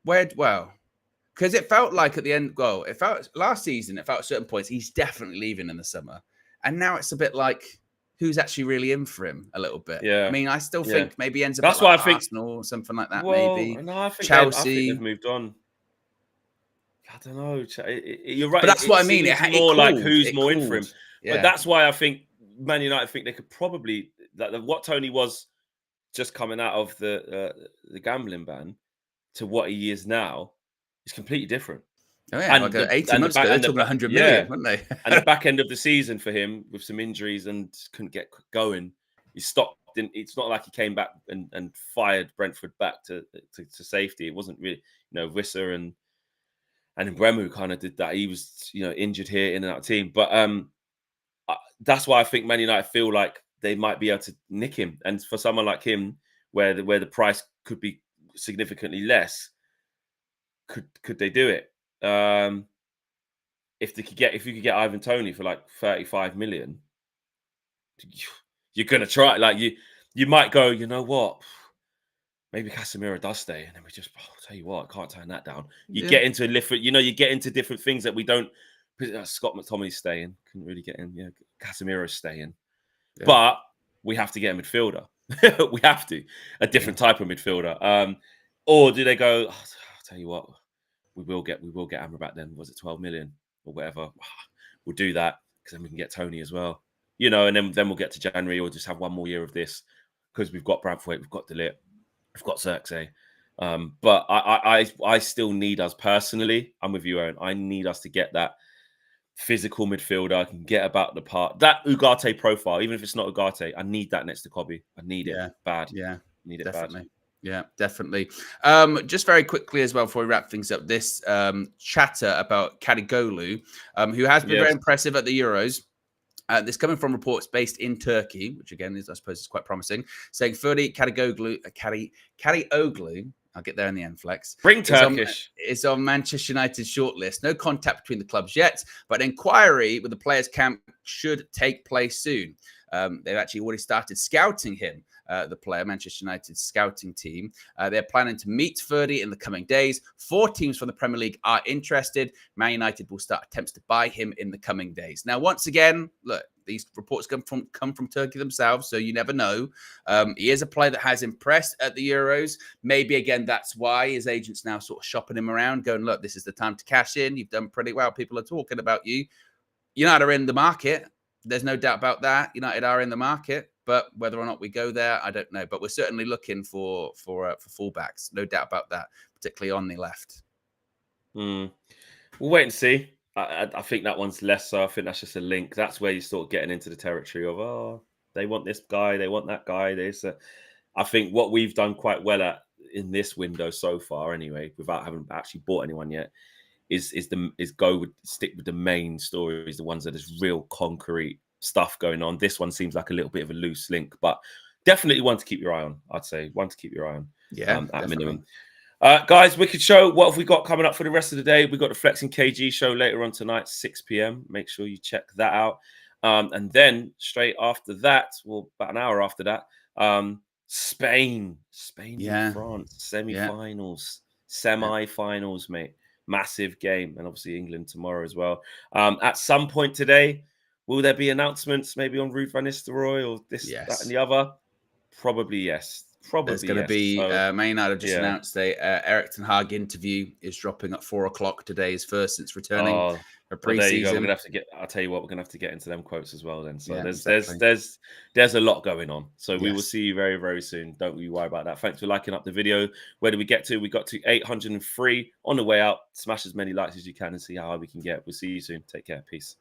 because it felt like at the end, it felt last season, it felt at certain points he's definitely leaving in the summer, and now it's a bit like, who's actually really in for him a little bit? Yeah, I mean, I still think maybe he ends up. That's why I think Arsenal or something like that. Maybe no, I think Chelsea. I think they've moved on. I don't know. You're right, but that's what I mean. It's more like who's more in for him. Yeah. But that's why I think Man United think they could probably what Tony was just coming out of the gambling ban to what he is now is completely different. Oh yeah, like 18 months ago, they were talking 100 million, weren't they? And the back end of the season for him with some injuries and couldn't get going, he stopped. It's not like he came back and fired Brentford back to safety. It wasn't really, Wissa and Mbremu kind of did that. He was, injured here in and out of team. But that's why I think Man United feel like they might be able to nick him. And for someone like him, where the price could be significantly less, could they do it? If you could get Ivan Toney for like 35 million, you're gonna try. Like you might go, you know what? Maybe Casemiro does stay, and then we just I'll tell you what, I can't turn that down. You get into you get into different things that we don't. Scott McTominay's staying, couldn't really get in. Yeah, Casemiro's staying, but we have to get a midfielder. We have to a different type of midfielder. Or do they go? Oh, I'll tell you what, we will get Amrabat then. Was it 12 million or whatever? We'll do that because then we can get Toney as well. And then we'll get to January or just have one more year of this because we've got Branthwaite, we've got De Ligt, we've got Xerxes. But I still need us personally. I'm with you, Owen. I need us to get that physical midfielder. I can get about the part. That Ugarte profile, even if it's not Ugarte, I need that next to Kobe. I need it bad. Yeah, need it definitely. Bad. Yeah, definitely. Just very quickly as well before we wrap things up, this chatter about Kadioglu, who has been very impressive at the Euros. This coming from reports based in Turkey, which again is, I suppose, is quite promising, saying Ferdi Kadioglu, I'll get there in the end, Flex. Bring Turkish. Is on Manchester United's shortlist. No contact between the clubs yet, but inquiry with the players' camp should take place soon. They've actually already started scouting him. The player, Manchester United's scouting team. They're planning to meet Ferdi in the coming days. 4 teams from the Premier League are interested. Man United will start attempts to buy him in the coming days. Now, once again, look, these reports come from Turkey themselves, so you never know. He is a player that has impressed at the Euros. Maybe, again, that's why his agent's now sort of shopping him around, going, look, this is the time to cash in. You've done pretty well. People are talking about you. United are in the market. There's no doubt about that. United are in the market. But whether or not we go there, I don't know. But we're certainly looking for fullbacks. No doubt about that, particularly on the left. We'll wait and see. I think that one's less so. I think that's just a link. That's where you start getting into the territory of, they want this guy, they want that guy. I think what we've done quite well at in this window so far, anyway, without having actually bought anyone yet, is stick with the main stories, the ones that there's real concrete stuff going on. This one seems like a little bit of a loose link, but definitely one to keep your eye on. I'd say one to keep your eye on. Yeah, at minimum. Guys, wicked show. What have we got coming up for the rest of the day? We've got the Flexing KG show later on tonight, 6 p.m. Make sure you check that out. And then straight after that, well, about an hour after that, Spain and France, semi-finals, mate. Massive game. And obviously England tomorrow as well. At some point today, will there be announcements maybe on Ruud van Nistelrooy or this, that, and the other? Probably yes. There's going to be Man United have just announced Eric Ten Hag interview is dropping at 4:00 today. His first since returning for pre-season. Well, there you go. We're gonna have to get. I'll tell you what, we're gonna have to get into them quotes as well. Then, so there's a lot going on. So we will see you very, very soon. Don't you worry about that. Thanks for liking up the video. Where did we get to? We got to 803 on the way out. Smash as many likes as you can and see how high we can get. We'll see you soon. Take care. Peace.